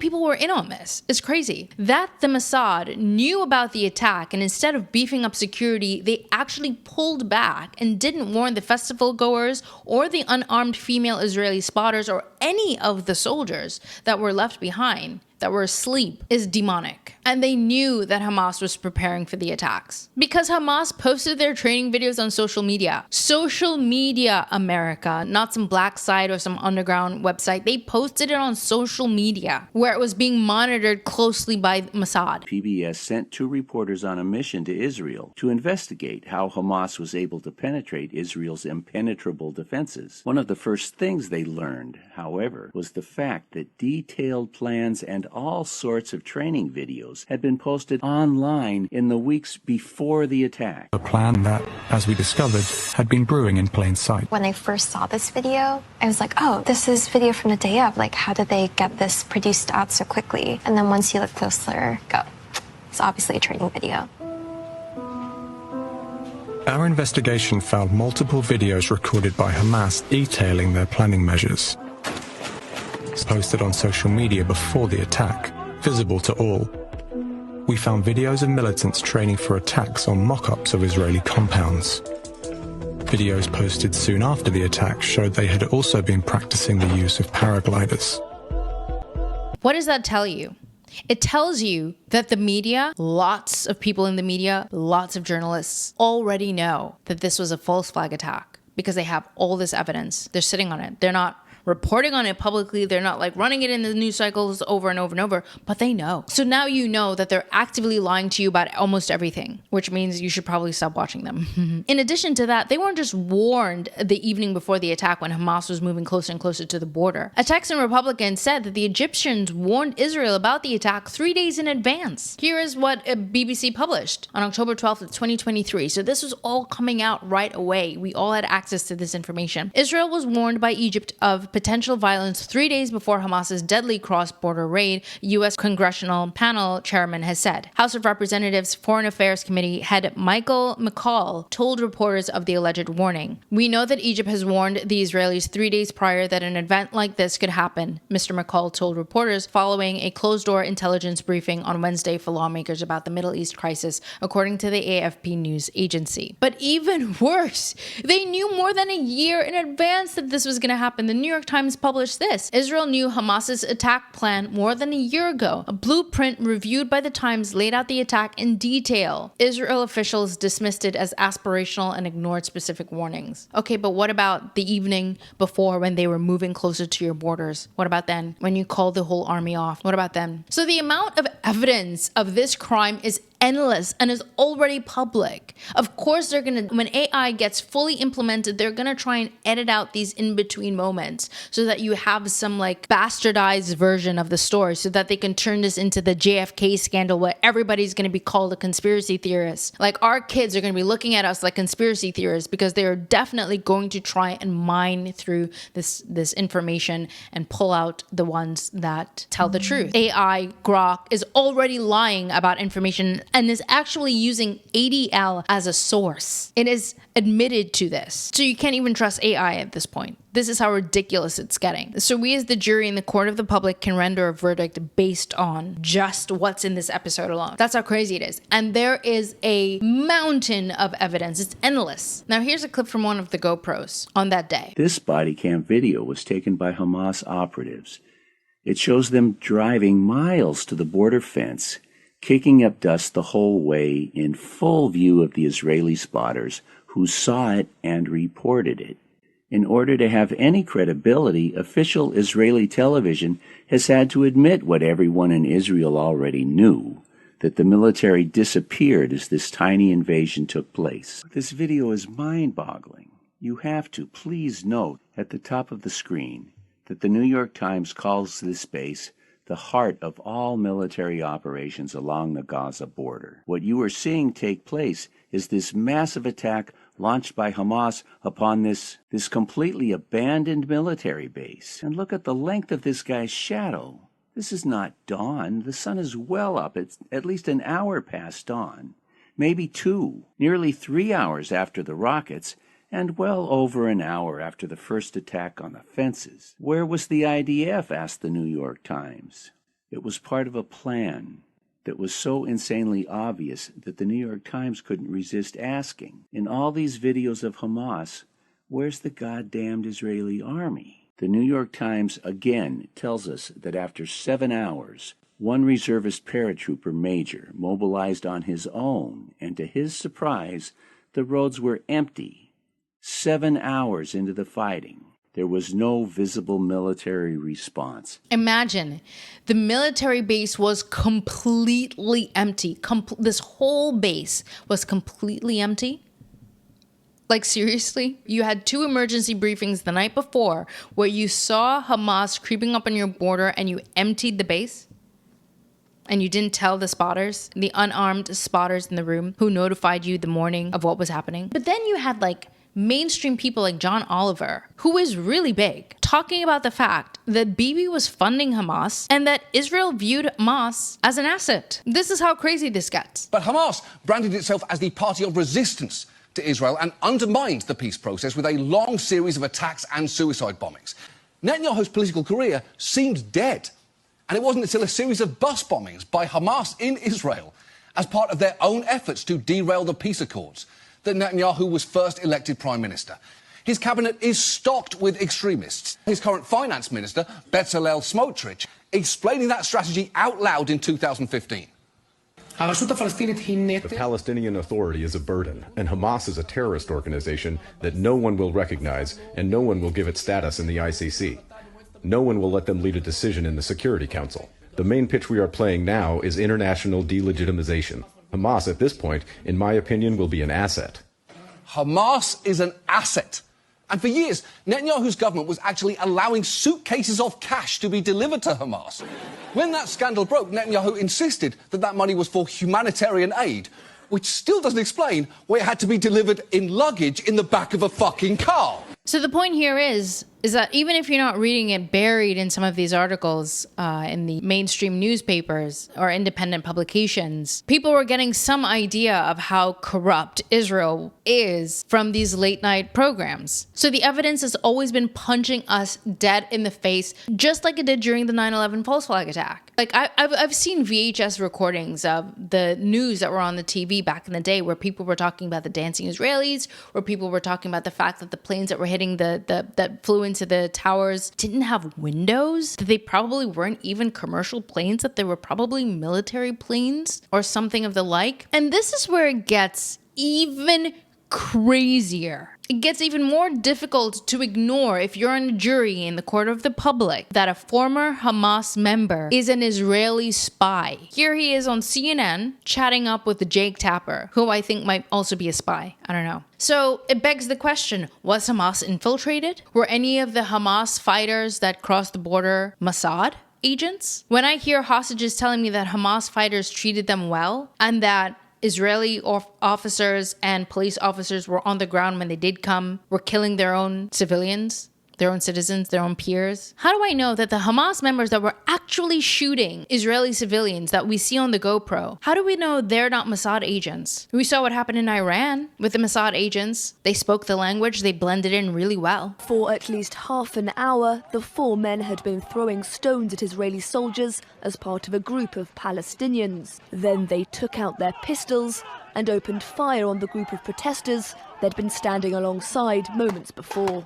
people were in on this? It's crazy. That the Mossad knew about the attack, and instead of beefing up security, they actually pulled back and didn't warn the festival goers or the unarmed female Israeli spotters or any of the soldiers that were left behind, that were asleep, is demonic. And they knew that Hamas was preparing for the attacks. Because Hamas posted their training videos on social media. Social media, America, not some black site or some underground website. They posted it on social media, where it was being monitored closely by Mossad. PBS sent 2 reporters on a mission to Israel to investigate how Hamas was able to penetrate Israel's impenetrable defenses. One of the first things they learned, however, was the fact that detailed plans and all sorts of training videos had been posted online in the weeks before the attack. A plan that, as we discovered, had been brewing in plain sight. When I first saw this video, I was like, oh, this is video from the day of. Like, how did they get this produced out so quickly? And then once you look closer, it's obviously a training video. Our investigation found multiple videos recorded by Hamas detailing their planning measures. Posted on social media before the attack, visible to all. We found videos of militants training for attacks on mock-ups of Israeli compounds. Videos posted soon after the attack showed they had also been practicing the use of paragliders. What does that tell you? It tells you that the media, lots of people in the media, lots of journalists already know that this was a false flag attack because they have all this evidence. They're sitting on it. They're not reporting on it publicly. They're not like running it in the news cycles over and over and over, but they know. So now you know that they're actively lying to you about almost everything, which means you should probably stop watching them. In addition to that, they weren't just warned the evening before the attack when Hamas was moving closer and closer to the border. A Texan Republican said that the Egyptians warned Israel about the attack 3 days in advance. Here is what BBC published on October 12th of 2023. So this was all coming out right away. We all had access to this information. Israel was warned by Egypt of potential violence 3 days before Hamas's deadly cross-border raid, U.S. Congressional Panel Chairman has said. House of Representatives Foreign Affairs Committee head Michael McCall told reporters of the alleged warning. We know that Egypt has warned the Israelis 3 days prior that an event like this could happen, Mr. McCall told reporters following a closed-door intelligence briefing on Wednesday for lawmakers about the Middle East crisis, according to the AFP news agency. But even worse, they knew more than a year in advance that this was going to happen. The New York Times published this. Israel knew Hamas's attack plan more than a year ago. A blueprint reviewed by the Times laid out the attack in detail. Israel officials dismissed it as aspirational and ignored specific warnings. Okay, but what about the evening before when they were moving closer to your borders? What about then? When you called the whole army off? What about then? So the amount of evidence of this crime is endless and is already public. Of course, when AI gets fully implemented, they're gonna try and edit out these in-between moments so that you have some like bastardized version of the story so that they can turn this into the JFK scandal where everybody's gonna be called a conspiracy theorist. Like our kids are gonna be looking at us like conspiracy theorists because they are definitely going to try and mine through this information and pull out the ones that tell the truth. AI, Grok, is already lying about information and is actually using ADL as a source. It is admitted to this. So you can't even trust AI at this point. This is how ridiculous it's getting. So we as the jury in the court of the public can render a verdict based on just what's in this episode alone. That's how crazy it is. And there is a mountain of evidence. It's endless. Now here's a clip from one of the GoPros on that day. This body cam video was taken by Hamas operatives. It shows them driving miles to the border fence, kicking up dust the whole way in full view of the Israeli spotters who saw it and reported it. In order to have any credibility, official Israeli television has had to admit what everyone in Israel already knew, that the military disappeared as this tiny invasion took place. This video is mind-boggling. You have to please note at the top of the screen that the New York Times calls this base the heart of all military operations along the Gaza border. What you are seeing take place is this massive attack launched by Hamas upon this completely abandoned military base. And look at the length of this guy's shadow. This is not dawn. The sun is well up. It's at least an hour past dawn, maybe 2, nearly 3 hours after the rockets, and well over an hour after the first attack on the fences. Where was the IDF? Asked the New York Times. It was part of a plan that was so insanely obvious that the New York Times couldn't resist asking. In all these videos of Hamas, where's the goddamned Israeli army? The New York Times again tells us that after 7 hours, one reservist paratrooper major mobilized on his own, and to his surprise, the roads were empty. 7 hours into the fighting, there was no visible military response. Imagine, the military base was completely empty. This whole base was completely empty. Like seriously? You had 2 emergency briefings the night before where you saw Hamas creeping up on your border and you emptied the base? and you didn't tell the spotters, the unarmed spotters in the room who notified you the morning of what was happening. But then you had like mainstream people like John Oliver, who is really big, talking about the fact that Bibi was funding Hamas and that Israel viewed Hamas as an asset. This is how crazy this gets. But Hamas branded itself as the party of resistance to Israel and undermined the peace process with a long series of attacks and suicide bombings. Netanyahu's political career seemed dead, and it wasn't until a series of bus bombings by Hamas in Israel as part of their own efforts to derail the peace accords that Netanyahu was first elected prime minister. His cabinet is stocked with extremists. His current finance minister, Bezalel Smotrich, explaining that strategy out loud in 2015. The Palestinian Authority is a burden, and Hamas is a terrorist organization that no one will recognize and no one will give it status in the ICC. No one will let them lead a decision in the Security Council. The main pitch we are playing now is international delegitimization. Hamas, at this point, in my opinion, will be an asset. Hamas is an asset. And for years, Netanyahu's government was actually allowing suitcases of cash to be delivered to Hamas. When that scandal broke, Netanyahu insisted that that money was for humanitarian aid, which still doesn't explain why it had to be delivered in luggage in the back of a fucking car. So the point here is that even if you're not reading it buried in some of these articles in the mainstream newspapers or independent publications, people were getting some idea of how corrupt Israel is from these late night programs. So the evidence has always been punching us dead in the face, just like it did during the 9/11 false flag attack. Like I've seen VHS recordings of the news that were on the TV back in the day where people were talking about the dancing Israelis, where people were talking about the fact that the planes that were hitting that flew into the towers didn't have windows, that they probably weren't even commercial planes, that they were probably military planes or something of the like. And this is where it gets even crazier. It gets even more difficult to ignore if you're on a jury in the court of the public that a former Hamas member is an Israeli spy. Here he is on CNN chatting up with Jake Tapper, who I think might also be a spy. I don't know. So it begs the question, was Hamas infiltrated? Were any of the Hamas fighters that crossed the border Mossad agents? When I hear hostages telling me that Hamas fighters treated them well and that Israeli officers and police officers were on the ground when they did come, were killing their own civilians, their own citizens, their own peers. How do I know that the Hamas members that were actually shooting Israeli civilians that we see on the GoPro, how do we know they're not Mossad agents? We saw what happened in Iran with the Mossad agents. They spoke the language, they blended in really well. For at least half an hour, the four men had been throwing stones at Israeli soldiers as part of a group of Palestinians. Then they took out their pistols and opened fire on the group of protesters they'd been standing alongside moments before.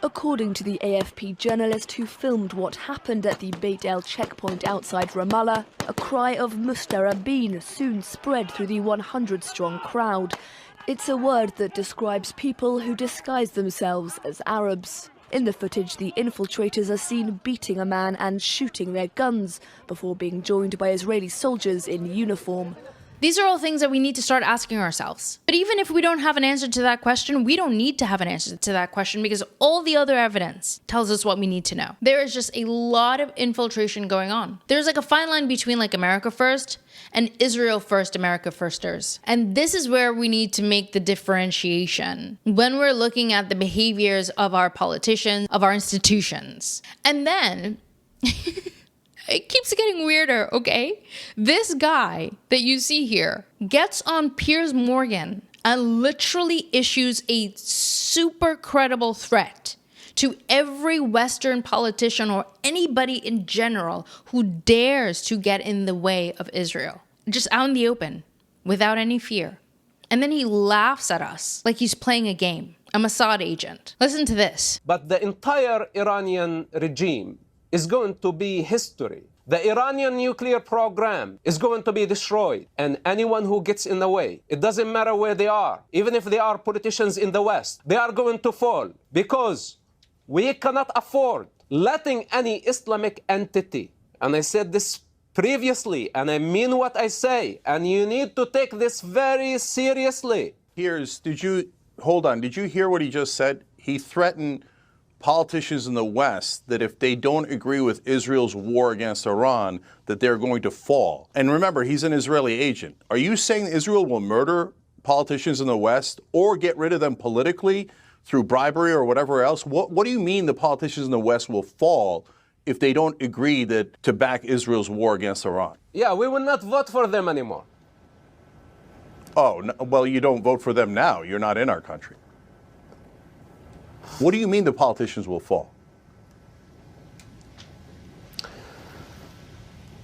According to the AFP journalist who filmed what happened at the Beit El checkpoint outside Ramallah, a cry of Mustarabin soon spread through the 100-strong crowd. It's a word that describes people who disguise themselves as Arabs. In the footage, the infiltrators are seen beating a man and shooting their guns before being joined by Israeli soldiers in uniform. These are all things that we need to start asking ourselves. But even if we don't have an answer to that question, we don't need to have an answer to that question because all the other evidence tells us what we need to know. There is just a lot of infiltration going on. There's like a fine line between like America first and Israel first, America firsters. And this is where we need to make the differentiation when we're looking at the behaviors of our politicians, of our institutions. And then it keeps getting weirder, okay? This guy that you see here gets on Piers Morgan and literally issues a super credible threat to every Western politician or anybody in general who dares to get in the way of Israel. Just out in the open, without any fear. And then he laughs at us like he's playing a game, a Mossad agent. Listen to this. But the entire Iranian regime is going to be history. The Iranian nuclear program is going to be destroyed. And anyone who gets in the way, it doesn't matter where they are, even if they are politicians in the West, they are going to fall. Because we cannot afford letting any Islamic entity, and I said this previously, and I mean what I say, and you need to take this very seriously. Did you hear what he just said? He threatened politicians in the West that if they don't agree with Israel's war against Iran, that they're going to fall. And remember, he's an Israeli agent. Are you saying Israel will murder politicians in the West or get rid of them politically through bribery or whatever else? What do you mean the politicians in the West will fall if they don't agree that to back Israel's war against Iran? Yeah, we will not vote for them anymore. Oh, no, well, you don't vote for them now. You're not in our country. What do you mean the politicians will fall?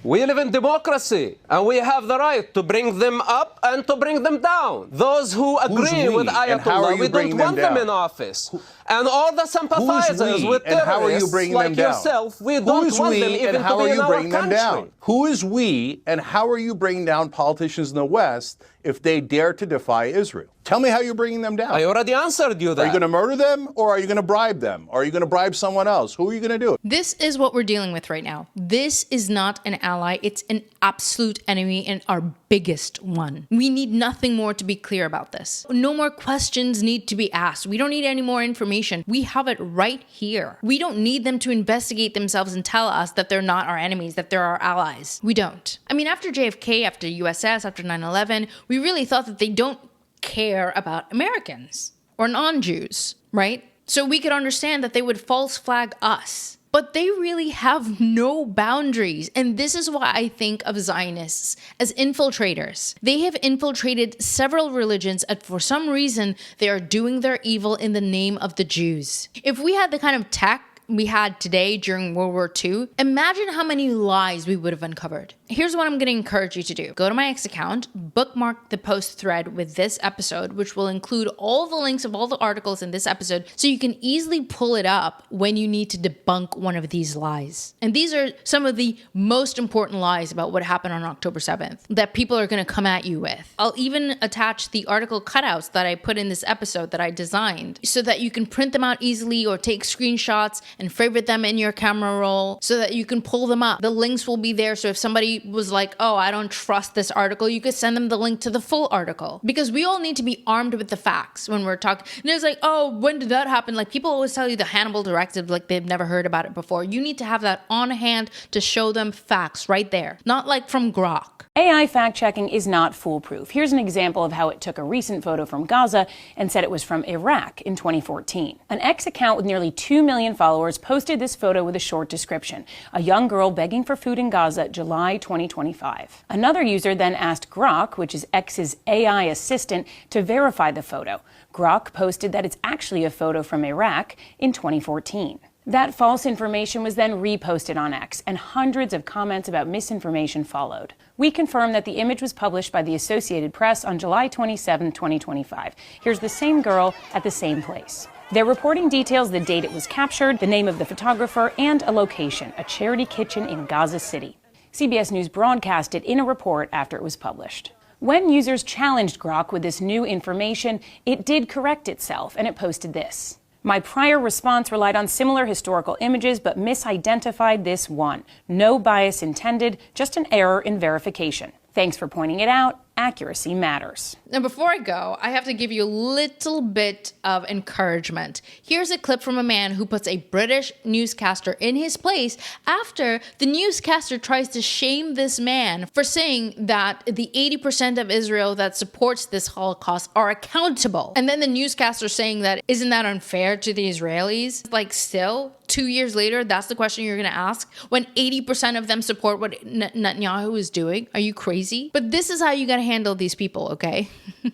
We live in democracy, and we have the right to bring them up and to bring them down. Those who agree with Ayatollah, we don't want them in office. And all the sympathizers with terrorists like yourself, we don't want them even to be in our country. Who is we, and how are you bringing down politicians in the West if they dare to defy Israel? Tell me how you're bringing them down. I already answered you that. Are you going to murder them, or are you going to bribe them? Or are you going to bribe someone else? Who are you going to do? This is what we're dealing with right now. This is not an ally. It's an absolute enemy and our biggest one. We need nothing more to be clear about this. No more questions need to be asked. We don't need any more information. We have it right here. We don't need them to investigate themselves and tell us that they're not our enemies, that they're our allies. We don't. I mean, after JFK, after USS, after 9/11, we really thought that they don't care about Americans or non-Jews, right? So we could understand that they would false flag us. But they really have no boundaries. And this is why I think of Zionists as infiltrators. They have infiltrated several religions, and for some reason, they are doing their evil in the name of the Jews. If we had the kind of tech we had today during World War II, imagine how many lies we would have uncovered. Here's what I'm going to encourage you to do. Go to my X account, bookmark the post thread with this episode, which will include all the links of all the articles in this episode, so you can easily pull it up when you need to debunk one of these lies. And these are some of the most important lies about what happened on October 7th that people are going to come at you with. I'll even attach the article cutouts that I put in this episode that I designed so that you can print them out easily or take screenshots and favorite them in your camera roll so that you can pull them up. The links will be there, so if somebody was like, oh, I don't trust this article, you could send them the link to the full article. Because we all need to be armed with the facts when we're talking. And it's like, oh, when did that happen? Like, people always tell you the Hannibal directive like they've never heard about it before. You need to have that on hand to show them facts right there. Not like from Grok. AI fact-checking is not foolproof. Here's an example of how it took a recent photo from Gaza and said it was from Iraq in 2014. An X account with nearly 2 million followers posted this photo with a short description. A young girl begging for food in Gaza, July 2025. Another user then asked Grok, which is X's AI assistant, to verify the photo. Grok posted that it's actually a photo from Iraq in 2014. That false information was then reposted on X, and hundreds of comments about misinformation followed. We confirm that the image was published by the Associated Press on July 27, 2025. Here's the same girl at the same place. Their reporting details the date it was captured, the name of the photographer, and a location, a charity kitchen in Gaza City. CBS News broadcast it in a report after it was published. When users challenged Grok with this new information, it did correct itself, and it posted this. My prior response relied on similar historical images, but misidentified this one. No bias intended, just an error in verification. Thanks for pointing it out. Accuracy matters. Now, before I go, I have to give you a little bit of encouragement. Here's a clip from a man who puts a British newscaster in his place after the newscaster tries to shame this man for saying that the 80% of Israel that supports this Holocaust are accountable. And then the newscaster saying that, isn't that unfair to the Israelis? Like, still, 2 years later, that's the question you're going to ask when 80% of them support what Netanyahu is doing? Are you crazy? But this is how you got to handle these people, okay?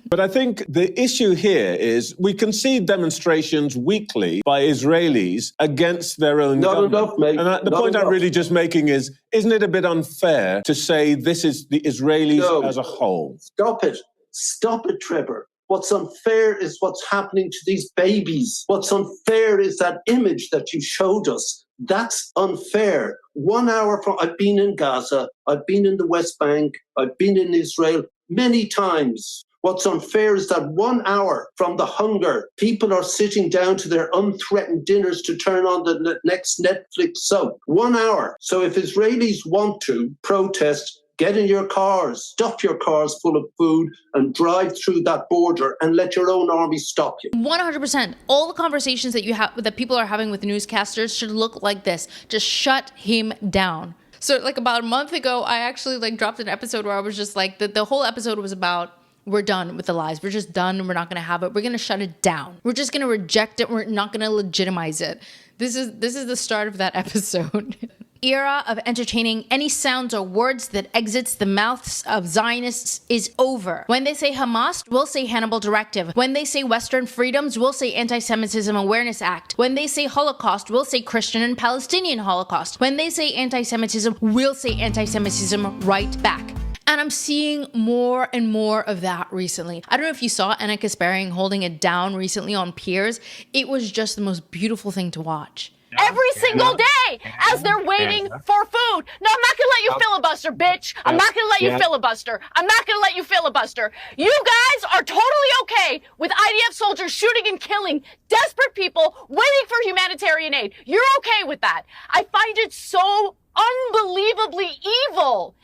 But I think the issue here is we can see demonstrations weekly by Israelis against their own government. Not enough, mate. And the point I'm really just making is, isn't it a bit unfair to say this is the Israelis as a whole? Stop it. Stop it, Trevor. What's unfair is what's happening to these babies. What's unfair is that image that you showed us. That's unfair. 1 hour from, I've been in Gaza, I've been in the West Bank, I've been in Israel many times. What's unfair is that 1 hour from the hunger, people are sitting down to their unthreatened dinners to turn on the next Netflix soap. 1 hour. So if Israelis want to protest, get in your cars, stuff your cars full of food and drive through that border and let your own army stop you. 100%. All the conversations that you have, that people are having with newscasters should look like this. Just shut him down. So like about a month ago, I actually like dropped an episode where I was just like, the whole episode was about, we're done with the lies. We're just done. We're not going to have it. We're going to shut it down. We're just going to reject it. We're not going to legitimize it. This is the start of that episode. Era of entertaining any sounds or words that exits the mouths of Zionists is over. When they say Hamas, we'll say Hannibal directive. When they say Western freedoms, we'll say Anti-Semitism Awareness Act. When they say Holocaust, we'll say Christian and Palestinian Holocaust. When they say anti-Semitism, we'll say anti-Semitism right back. And I'm seeing more and more of that recently. I don't know if you saw Anna Kasparian holding it down recently on Piers. It was just the most beautiful thing to watch. Every single day as they're waiting for food. No, I'm not gonna let you filibuster, bitch. I'm not gonna let you filibuster. I'm not gonna let you filibuster. You guys are totally okay with IDF soldiers shooting and killing desperate people waiting for humanitarian aid. You're okay with that. I find it so unbelievably evil.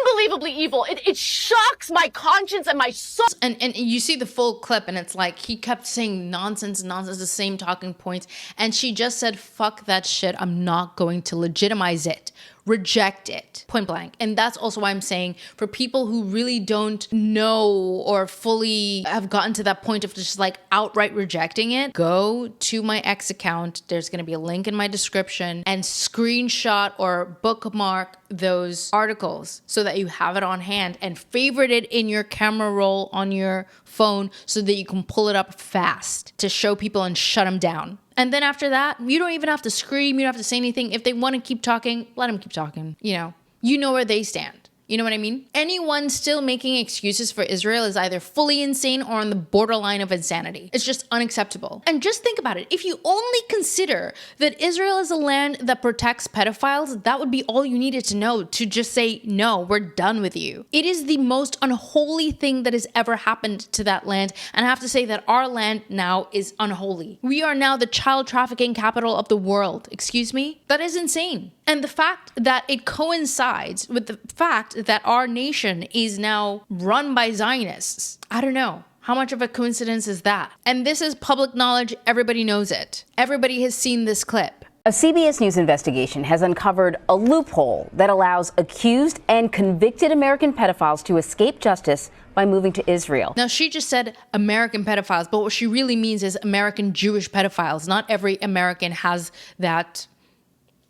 Unbelievably evil. It shocks my conscience and my soul. And you see the full clip and it's like he kept saying nonsense, the same talking points. And she just said, fuck that shit. I'm not going to legitimize it. Reject it, point blank. And that's also why I'm saying for people who really don't know or fully have gotten to that point of just like outright rejecting it, go to my X account. There's going to be a link in my description and screenshot or bookmark those articles so that you have it on hand and favorite it in your camera roll on your phone so that you can pull it up fast to show people and shut them down. And then after that, you don't even have to scream. You don't have to say anything. If they want to keep talking, let them keep talking. You know where they stand. You know what I mean? Anyone still making excuses for Israel is either fully insane or on the borderline of insanity. It's just unacceptable. And just think about it. If you only consider that Israel is a land that protects pedophiles, that would be all you needed to know to just say, no, we're done with you. It is the most unholy thing that has ever happened to that land. And I have to say that our land now is unholy. We are now the child trafficking capital of the world. Excuse me? That is insane. And the fact that it coincides with the fact that our nation is now run by Zionists, I don't know. How much of a coincidence is that? And this is public knowledge. Everybody knows it. Everybody has seen this clip. A CBS News investigation has uncovered a loophole that allows accused and convicted American pedophiles to escape justice by moving to Israel. Now, she just said American pedophiles, but what she really means is American Jewish pedophiles. Not every American has that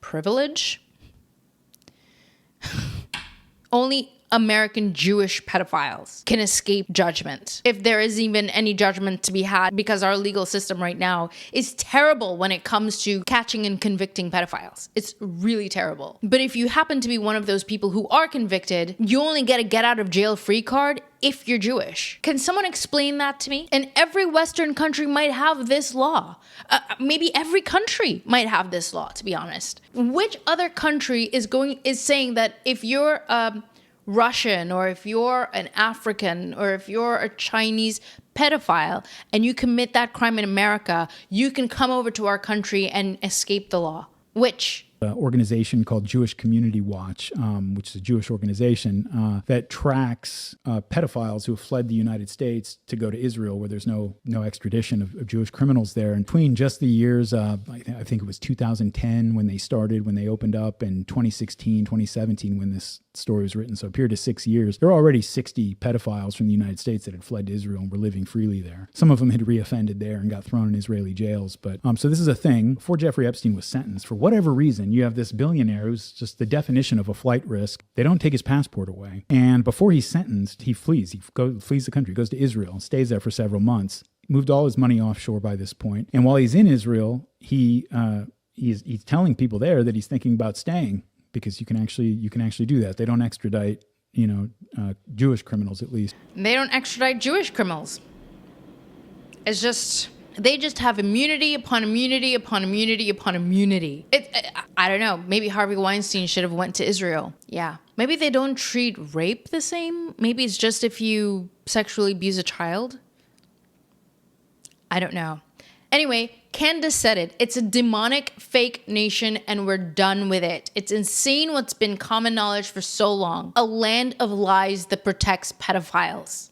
privilege. Only American Jewish pedophiles can escape judgment, if there is even any judgment to be had, because our legal system right now is terrible when it comes to catching and convicting pedophiles. It's really terrible. But if you happen to be one of those people who are convicted, you only get a get out of jail free card if you're Jewish. Can someone explain that to me? And every Western country might have this law. Maybe every country might have this law, to be honest. Which other country is saying that if you're Russian, or if you're an African, or if you're a Chinese pedophile and you commit that crime in America, you can come over to our country and escape the law? Which? Organization called Jewish Community Watch, which is a Jewish organization that tracks pedophiles who have fled the United States to go to Israel, where there's no extradition of Jewish criminals there. And between just the years, I think it was 2010 when they started, when they opened up, and 2016, 2017 when this story was written, so a period of 6 years, there were already 60 pedophiles from the United States that had fled to Israel and were living freely there. Some of them had reoffended there and got thrown in Israeli jails. But so this is a thing. Before Jeffrey Epstein was sentenced, for whatever reason, you have this billionaire who's just the definition of a flight risk. They don't take his passport away. And before he's sentenced, he flees. He flees the country, goes to Israel, stays there for several months, moved all his money offshore by this point. And while he's in Israel, he's telling people there that he's thinking about staying, because you can actually do that. They don't extradite, Jewish criminals, at least. They don't extradite Jewish criminals. It's just, they just have immunity upon immunity upon immunity upon immunity. I don't know. Maybe Harvey Weinstein should have went to Israel. Yeah. Maybe they don't treat rape the same. Maybe it's just if you sexually abuse a child. I don't know. Anyway, Candace said it. It's a demonic fake nation and we're done with it. It's insane what's been common knowledge for so long. A land of lies that protects pedophiles.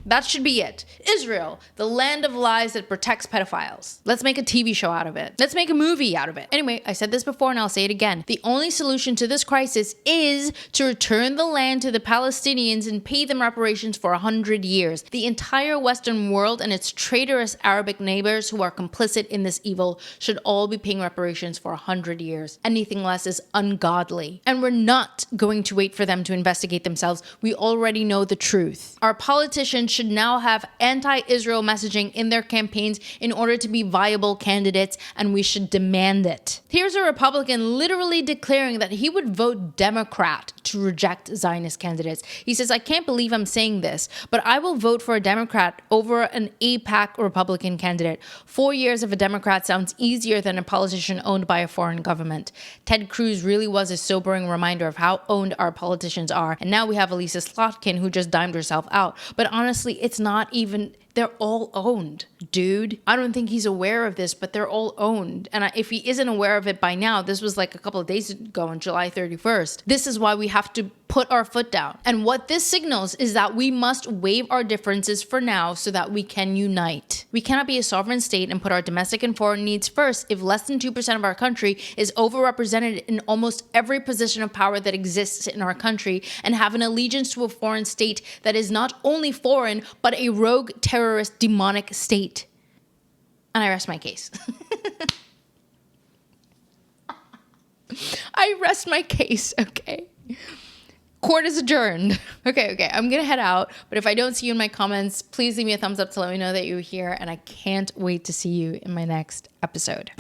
That should be it. Israel, the land of lies that protects pedophiles. Let's make a TV show out of it. Let's make a movie out of it. Anyway, I said this before and I'll say it again. The only solution to this crisis is to return the land to the Palestinians and pay them reparations for 100 years. The entire Western world and its traitorous Arabic neighbors who are complicit in this evil should all be paying reparations for 100 years. Anything less is ungodly. And we're not going to wait for them to investigate themselves. We already know the truth. Our politicians should now have anti-Israel messaging in their campaigns in order to be viable candidates, and we should demand it. Here's a Republican literally declaring that he would vote Democrat to reject Zionist candidates. He says, I can't believe I'm saying this, but I will vote for a Democrat over an AIPAC Republican candidate. 4 years of a Democrat sounds easier than a politician owned by a foreign government. Ted Cruz really was a sobering reminder of how owned our politicians are, and now we have Elisa Slotkin who just dimed herself out. But honestly, it's not even, they're all owned, dude. I don't think he's aware of this, but they're all owned. And if he isn't aware of it by now, this was like a couple of days ago on July 31st. This is why we have to put our foot down. And what this signals is that we must waive our differences for now so that we can unite. We cannot be a sovereign state and put our domestic and foreign needs first if less than 2% of our country is overrepresented in almost every position of power that exists in our country and have an allegiance to a foreign state that is not only foreign, but a rogue, terrorist, demonic state. And I rest my case. I rest my case, okay? Court is adjourned. Okay, I'm gonna head out, but if I don't see you in my comments, please leave me a thumbs up to let me know that you're here, and I can't wait to see you in my next episode.